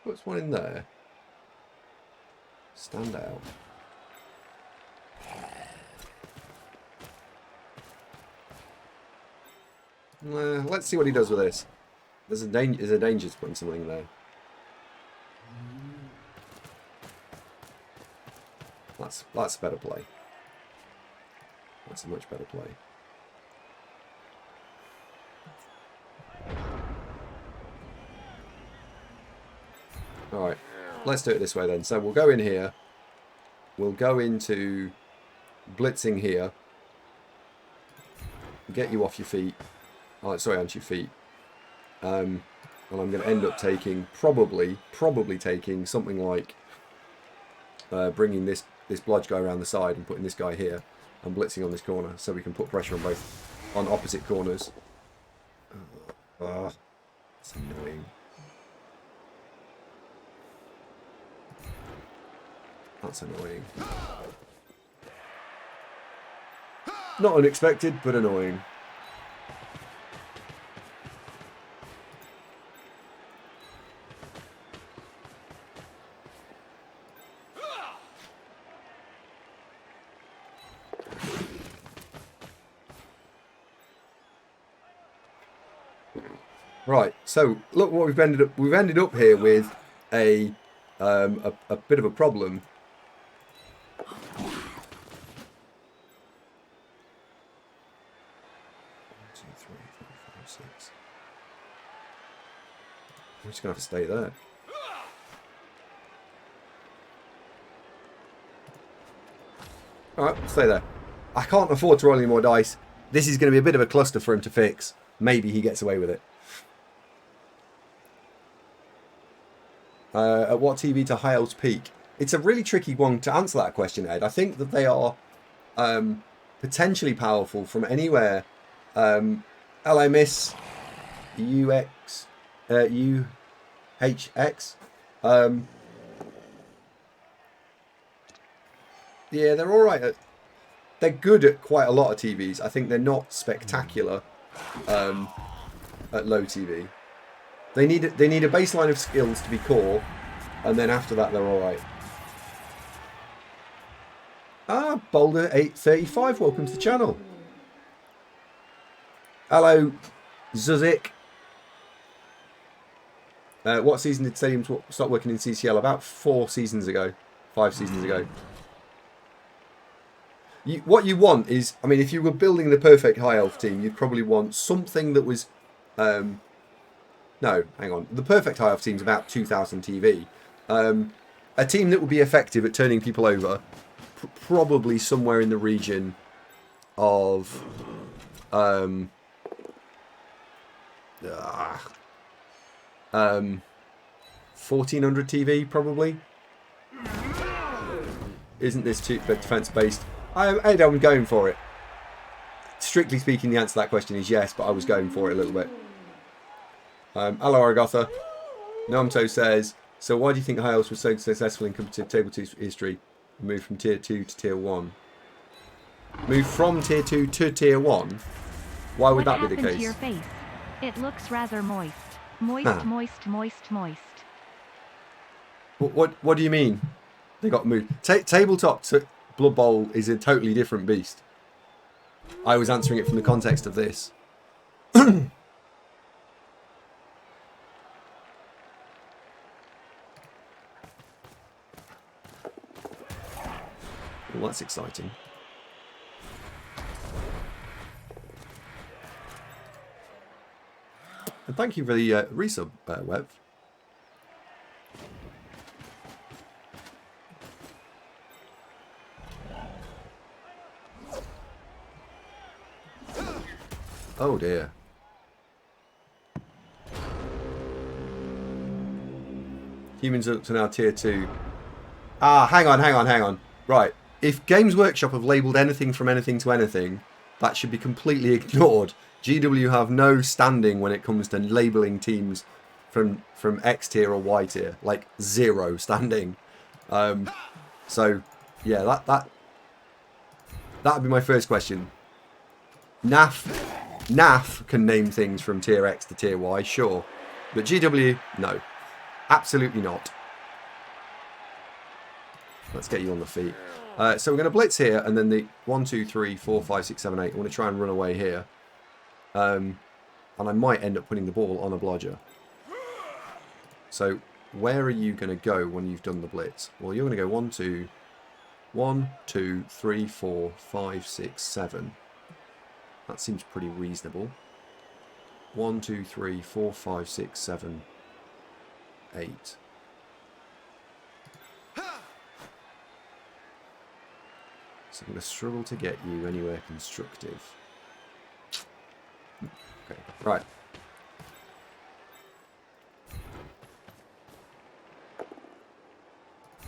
Puts one in there. Stand out. Let's see what he does with this. There's a danger to putting something there. That's a better play. That's a much better play. Alright, let's do it this way then. So we'll go in here. We'll go into blitzing here. Get you off your feet. Oh, sorry, onto your feet. And I'm going to end up taking, probably taking something like bringing this blodge guy around the side and putting this guy here and blitzing on this corner so we can put pressure on both, on opposite corners. It's annoying. That's annoying. Not unexpected, but annoying. Right, so look what we've ended up here with a bit of a problem. 1, 2, 3, 4, 5, 6. I'm just gonna have to stay there. Alright, stay there. I can't afford to roll any more dice. This is going to be a bit of a cluster for him to fix. Maybe he gets away with it. At what TV to High Elves peak? It's a really tricky one to answer that question, Ed. I think that they are potentially powerful from anywhere. LMS, UX, UHX. Yeah, they're all right. They're good at quite a lot of TVs. I think they're not spectacular at low TV. They need a baseline of skills to be core, and then after that they're all right. Ah, Boulder 835, welcome to the channel. Hello, Zuzik. What season did Stadiums start working in CCL? About 4 seasons ago, 5 seasons ago. What you want is, I mean, if you were building the perfect high elf team, you'd probably want something that was, no, hang on. The perfect high elf team is about 2,000 TV. A team that would be effective at turning people over, probably somewhere in the region of, 1,400 TV, probably. Isn't this too defense based? I'm going for it. Strictly speaking, the answer to that question is yes, but I was going for it a little bit. Hello, Argotha. Nomto says, so why do you think High Elves was so successful in competitive Table 2 history? Move from Tier 2 to Tier 1. Move from Tier 2 to Tier 1? Why would that be the case? To your face? It looks rather moist. Moist, Huh. moist, moist, moist. What do you mean? They got moved. Tabletop to Blood Bowl is a totally different beast. I was answering it from the context of this. Well, that's exciting. And thank you for the resub, Web. Oh dear. Humans up to now Tier 2. Ah, hang on. Right. If Games Workshop have labelled anything from anything to anything, that should be completely ignored. GW have no standing when it comes to labelling teams from X tier or Y tier. Like, 0 standing. So, yeah, that'd be my first question. NAF can name things from Tier X to Tier Y, sure. But GW, no. Absolutely not. Let's get you on the feet. So we're going to blitz here, and then the 1, 2, 3, 4, 5, 6, 7, 8. I want to try and run away here. And I might end up putting the ball on a blodger. So where are you going to go when you've done the blitz? Well, you're going to go 1, 2, 3, 4, 5, 6, 7. That seems pretty reasonable. 1, 2, 3, 4, 5, 6, 7, 8. So I'm going to struggle to get you anywhere constructive. Okay, right.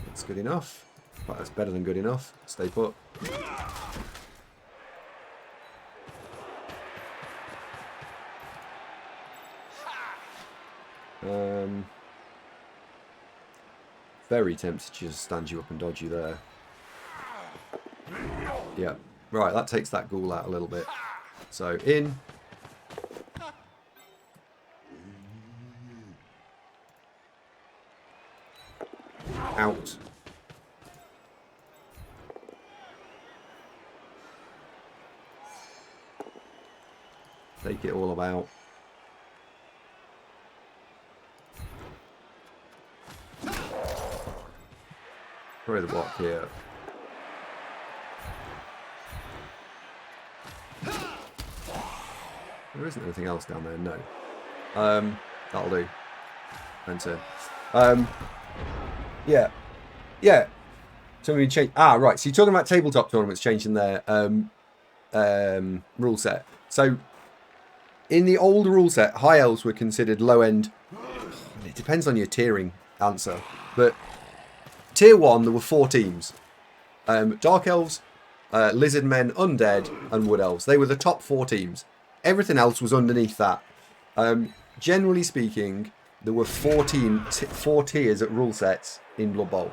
That's good enough. But that's better than good enough. Stay put. Very tempted to just stand you up and dodge you there. Yeah. Right, that takes that ghoul out a little bit. So, in. Out. Take it all about. Throw the block here. There isn't anything else down there, no. That'll do. Enter. Yeah. Yeah. So we change. Ah, right. So you're talking about tabletop tournaments changing their rule set. So in the old rule set, high elves were considered low end. It depends on your tiering answer, but tier 1 there were 4 teams: dark elves, lizard men, undead, and wood elves. They were the top 4 teams. Everything else was underneath that. Generally speaking, there were 4 tiers at rule sets in Blood Bowl.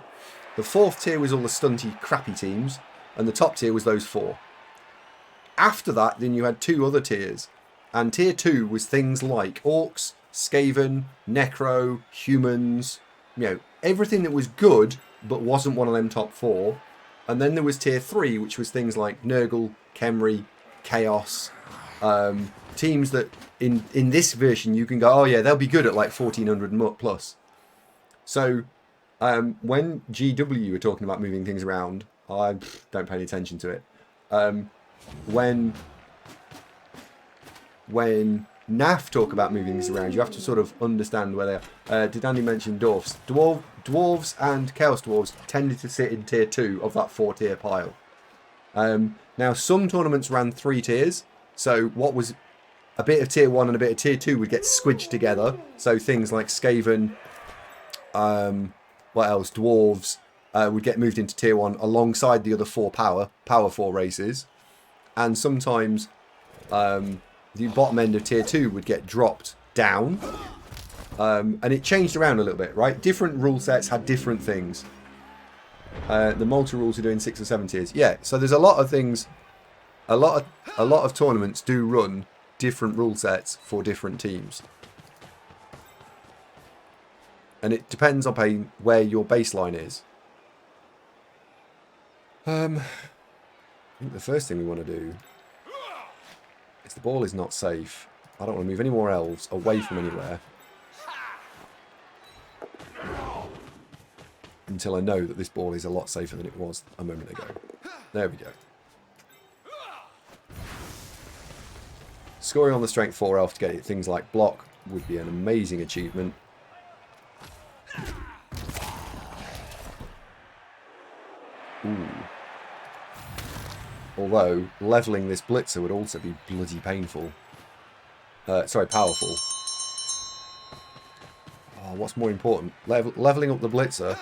The 4th tier was all the stunty, crappy teams, and the top tier was those 4. After that, then you had 2 other tiers, and tier 2 was things like orcs, Skaven, Necro, humans, everything that was good but wasn't one of them top 4. And then there was tier 3, which was things like Nurgle, Khemri, Chaos, teams that in this version you can go, oh yeah, they'll be good at like 1400 plus. So when GW were talking about moving things around, I don't pay any attention to it. When NAF talk about moving things around, you have to sort of understand where they are. Did Andy mention dwarves? Dwarves and Chaos Dwarves tended to sit in tier 2 of that 4-tier pile. Now, some tournaments ran 3 tiers, so what was a bit of tier 1 and a bit of tier 2 would get squidged together. So things like Skaven, what else? Dwarves would get moved into tier 1 alongside the other 4 power 4 races. And sometimes the bottom end of tier 2 would get dropped down. And it changed around a little bit, right? Different rule sets had different things. The multi-rules are doing 6 or 7 tiers. Yeah, so there's a lot of things. A lot of tournaments do run different rule sets for different teams. And it depends on where your baseline is. I think the first thing we want to do is, the ball is not safe. I don't want to move any more elves away from anywhere until I know that this ball is a lot safer than it was a moment ago. There we go. Scoring on the strength 4 elf to get things like block would be an amazing achievement. Ooh. Although, levelling this blitzer would also be bloody painful. Sorry, powerful. Oh, what's more important? Levelling up the blitzer?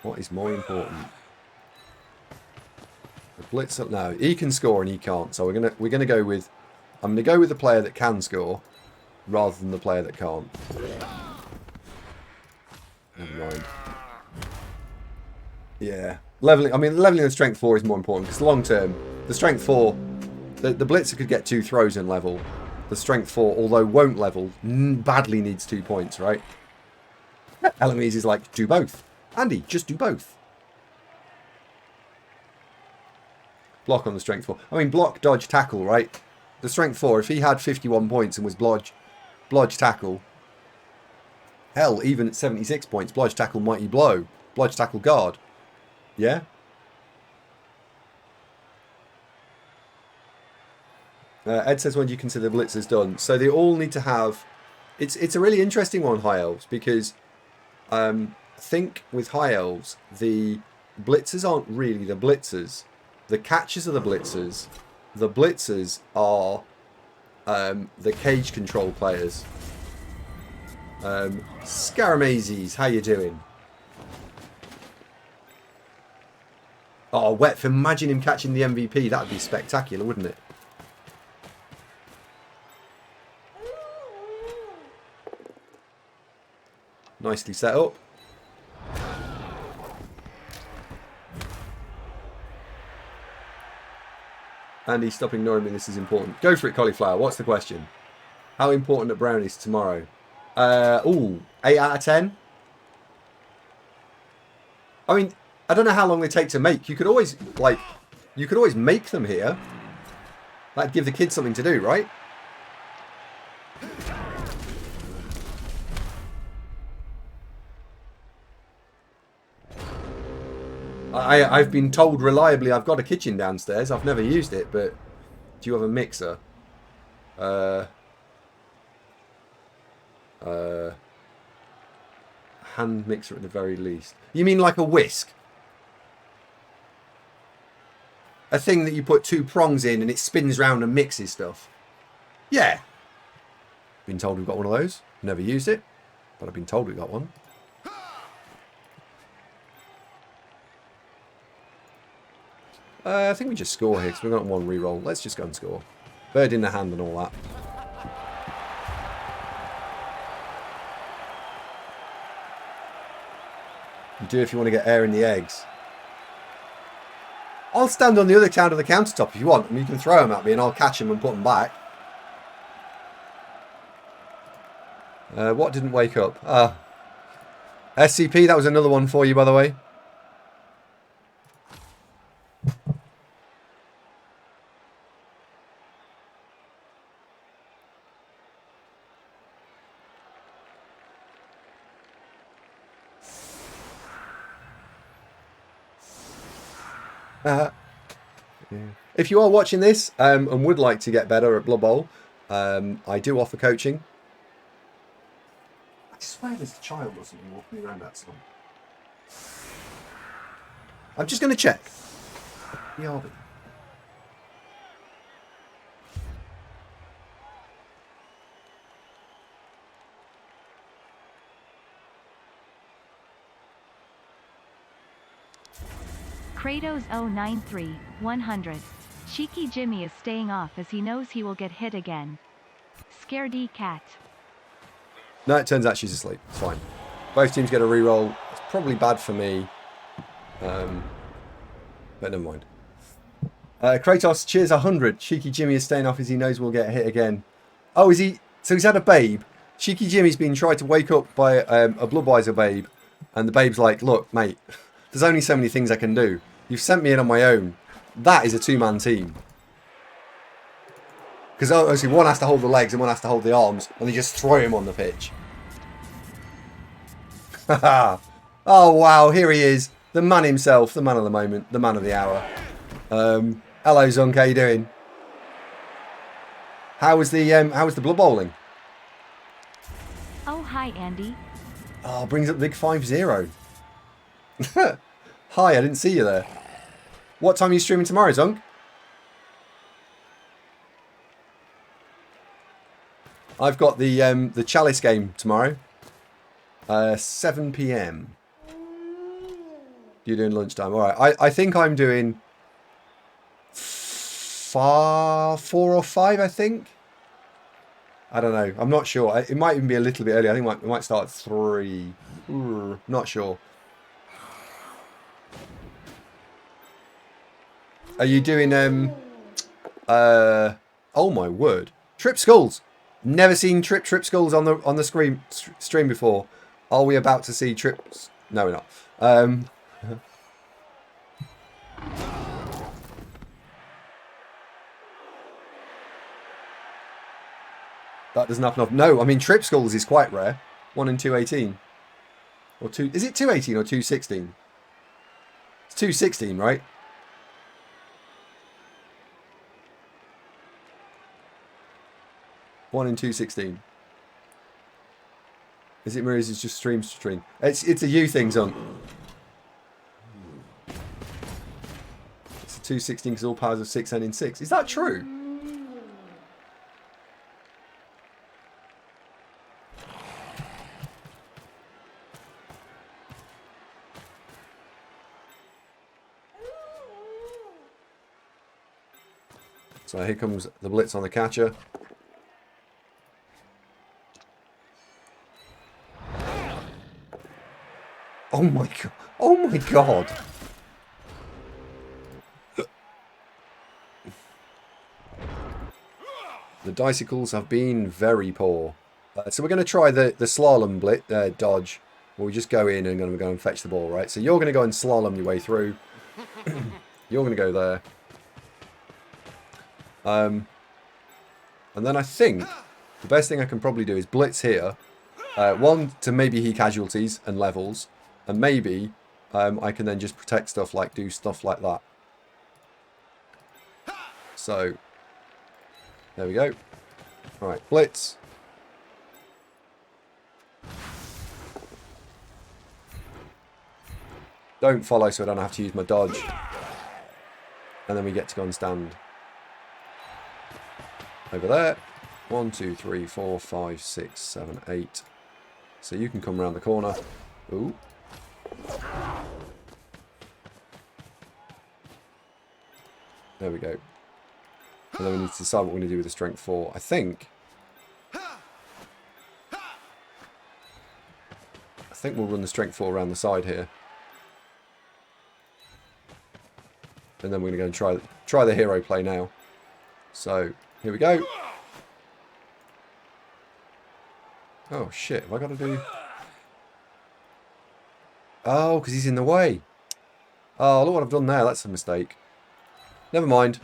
What is more important? The blitzer? No, he can score and he can't. So we're gonna go with. I'm gonna go with the player that can score, rather than the player that can't. Never mind. Yeah, leveling the strength 4 is more important because long term, the strength 4, the blitzer could get 2 throws and level. The strength 4, although won't level, badly needs 2 points, right? Eloise is like, do both. Andy, just do both. Block on the strength 4. I mean, block, dodge, tackle, right? The strength 4, if he had 51 points and was blodge, tackle. Hell, even at 76 points, blodge, tackle, mighty blow. Blodge, tackle, guard. Yeah? Ed says, when do you consider blitzers done? So they all need to have... It's a really interesting one, High Elves, because I think with High Elves, the blitzers aren't really the blitzers. The catchers are the blitzers. The blitzers are the cage control players. Scaramazes, how you doing? Oh, Wetf, imagine him catching the MVP. That would be spectacular, wouldn't it? Nicely set up. Andy, stop ignoring me. This is important. Go for it, cauliflower. What's the question? How important are brownies tomorrow? 8 out of 10. I mean, I don't know how long they take to make. You could always make them here. That'd give the kids something to do, right? I've been told reliably I've got a kitchen downstairs. I've never used it, but do you have a mixer? Hand mixer at the very least. You mean like a whisk? A thing that you put 2 prongs in and it spins round and mixes stuff. Yeah. Been told we've got one of those. Never used it, but I've been told we got one. I think we just score here because we've got 1 reroll. Let's just go and score. Bird in the hand and all that. You do if you want to get air in the eggs. I'll stand on the other side of the countertop if you want. And you can throw them at me and I'll catch them and put them back. What didn't wake up? SCP, that was another one for you, by the way. If you are watching this and would like to get better at Blood Bowl, I do offer coaching. I swear there's a child or something walking around that slum. I'm just going to check. Yeah, Kratos 093, 100. Cheeky Jimmy is staying off as he knows he will get hit again. Scaredy cat. No, it turns out she's asleep. It's fine. Both teams get a reroll. It's probably bad for me. But never mind. Kratos, cheers 100. Cheeky Jimmy is staying off as he knows we'll get hit again. Oh, is he? So he's had a babe. Cheeky Jimmy's been tried to wake up by a Bloodweiser babe. And the babe's like, look, mate, there's only so many things I can do. You've sent me in on my own. That is a 2-man team. Because obviously one has to hold the legs and one has to hold the arms. And they just throw him on the pitch. Oh, wow. Here he is. The man himself. The man of the moment. The man of the hour. Hello, Zunk. How you doing? How was the Blood Bowling? Oh, hi, Andy. Oh, brings up the big 5-0. Hi, I didn't see you there. What time are you streaming tomorrow, Zunk? I've got the Chalice game tomorrow. 7 PM. You're doing lunchtime. All right. I think I'm doing 4 or 5, I think. I don't know. I'm not sure. It might even be a little bit early. I think it might start at 3. Not sure. Are you doing oh my word, Trip Skulls? Never seen Trip Skulls on the stream before. Are we about to see Trips? No, we're not. That doesn't happen often. No, I mean Trip Skulls is quite rare. 1 in 218. Or 2. Is it 218 or 216? It's 216, right? One in 216. Is it Maria's? It's just stream. It's a you thing, Zunk. It's a 216 because all powers of 6 end in 6. Is that true? So here comes the blitz on the catcher. Oh my god. Oh my god. The dicicles have been very poor. So we're going to try the slalom dodge, where we just go in and we're going to fetch the ball, right? So you're going to go and slalom your way through. You're going to go there. And then I think the best thing I can probably do is blitz here. One, to maybe he casualties and levels. And maybe I can then just protect stuff, like do stuff like that. So, there we go. Right, blitz. Don't follow so I don't have to use my dodge. And then we get to go and stand. Over there. 1, 2, 3, 4, 5, 6, 7, 8. So you can come around the corner. Ooh. There we go. And then we need to decide what we're going to do with the strength 4. I think we'll run the strength 4 around the side here. And then we're going to go and try the hero play now. So, here we go. Oh shit, have I got to do... Oh, because he's in the way. Oh, look what I've done there. That's a mistake. Never mind.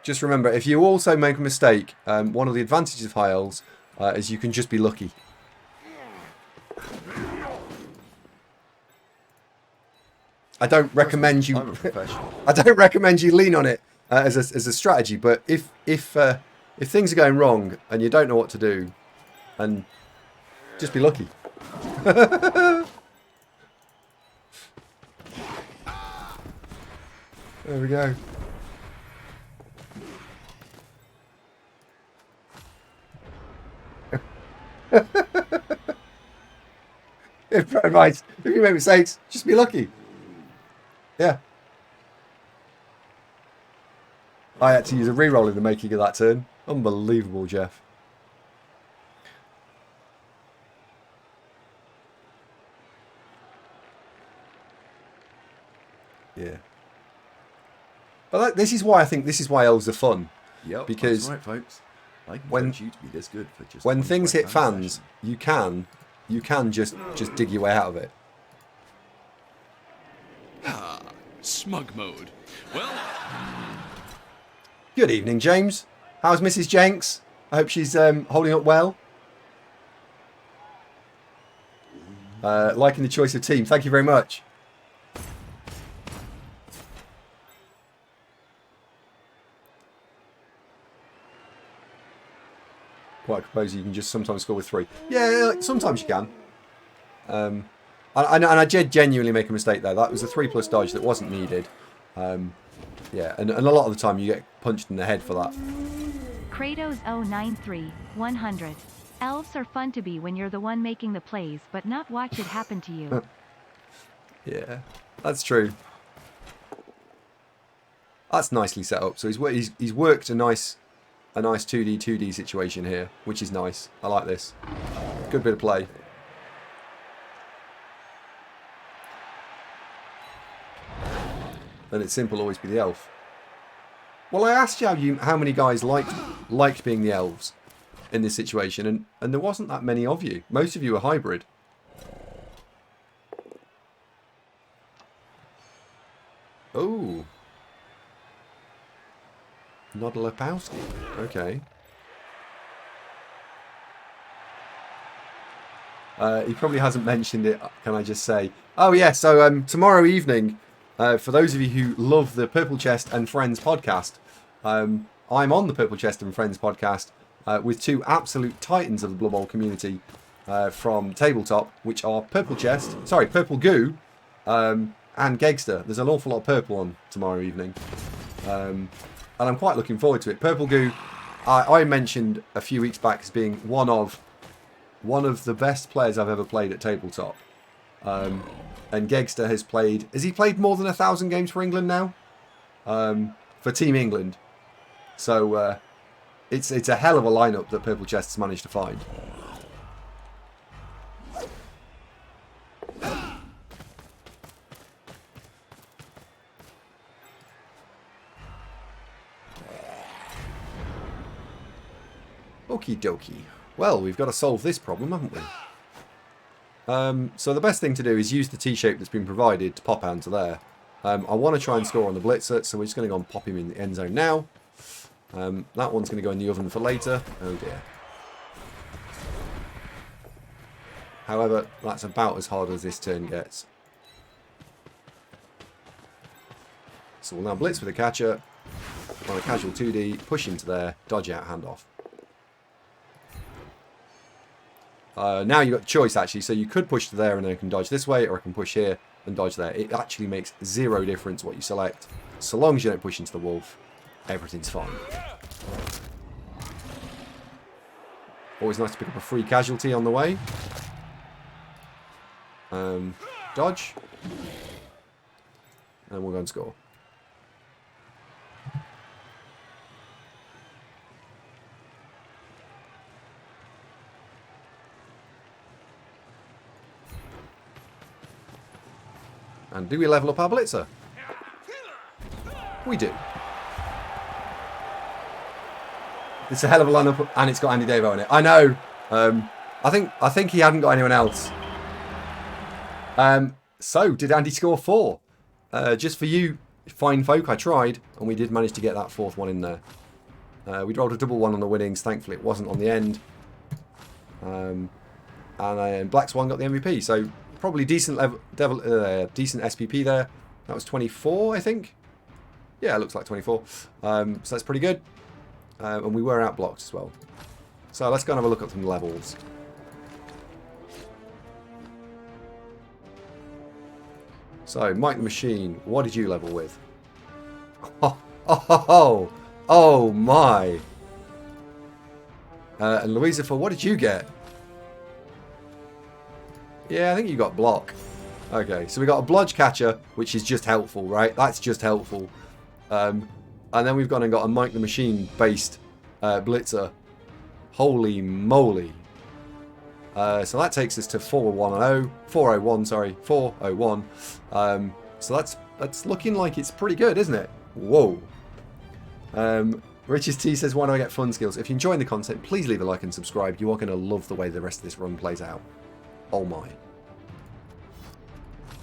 Just remember, if you also make a mistake, one of the advantages of high elves is you can just be lucky. I don't recommend you. I'm a professional. I don't recommend you lean on it as a strategy. But if things are going wrong and you don't know what to do, and just be lucky. There we go. Right, if you make mistakes, just be lucky. Yeah. I had to use a reroll in the making of that turn. Unbelievable, Jeff. Yeah. But this is why I think elves are fun. Yep, because that's right, folks. I can when coach you to be this good for just when one things hit flat fans, session. you can just dig your way out of it. Smug mode. Well, Good evening, James. How's Mrs. Jenks? I hope she's holding up well. Liking the choice of team. Thank you very much. Quite propose you can just sometimes score with 3. Yeah, sometimes you can. And I did genuinely make a mistake there. That was a 3+ dodge that wasn't needed. Yeah, and a lot of the time you get punched in the head for that. Kratos 093 100. Elves are fun to be when you're the one making the plays, but not watch it happen to you. Yeah, that's true. That's nicely set up. So he's worked a nice 2D situation here, which is nice. I like this. Good bit of play. Then it's simple, always be the elf. Well, I asked you how many guys liked being the elves in this situation, and there wasn't that many of you. Most of you are hybrid. Oh. Not a Lepowski. Okay. He probably hasn't mentioned it, can I just say. Oh, yeah, so tomorrow evening, for those of you who love the Purple Chest and Friends podcast, I'm on the Purple Chest and Friends podcast with 2 absolute titans of the Blood Bowl community from Tabletop, which are Purple Goo, and Gegster. There's an awful lot of purple on tomorrow evening. And I'm quite looking forward to it. Purple Goo, I mentioned a few weeks back as being one of the best players I've ever played at Tabletop. And Gegster has he played more than 1,000 games for England now? For Team England. So it's a hell of a lineup that Purple Chest has managed to find. Okie dokie. Well, we've got to solve this problem, haven't we? So the best thing to do is use the T-shape that's been provided to pop onto there. I want to try and score on the blitzer, so we're just going to go and pop him in the end zone now. That one's going to go in the oven for later. Oh dear. However, that's about as hard as this turn gets. So we'll now blitz with a catcher. On a casual 2D, push into there, dodge out, handoff. Now you've got the choice actually, so you could push to there and then I can dodge this way, or I can push here and dodge there. It actually makes zero difference what you select. So long as you don't push into the wolf, everything's fine. Always nice to pick up a free casualty on the way. Dodge. And we'll go and score. And do we level up our blitzer? We do. It's a hell of a lineup, and it's got AndyDavo in it. I know. I think he hadn't got anyone else. So did Andy score 4? Just for you, fine folk, I tried, and we did manage to get that 4th one in there. We rolled a double 1 on the winnings. Thankfully, it wasn't on the end. And Black Swan got the MVP. So probably decent decent SPP there. That was 24, I think. Yeah, it looks like 24. So that's pretty good. And we were outblocked as well. So let's go and have a look at some levels. So, Mike the Machine, what did you level with? Oh my. And Louisa, for what did you get? Yeah, I think you got block. Okay, so we got a blodge catcher, which is just helpful, right? That's just helpful. And then we've gone and got a Mike the Machine based blitzer. Holy moly. So that takes us to 401, sorry, 401. So that's looking like it's pretty good, isn't it? Whoa. Richard T says, why do I get fun skills? If you're enjoying the content, please leave a like and subscribe. You are going to love the way the rest of this run plays out. Oh my.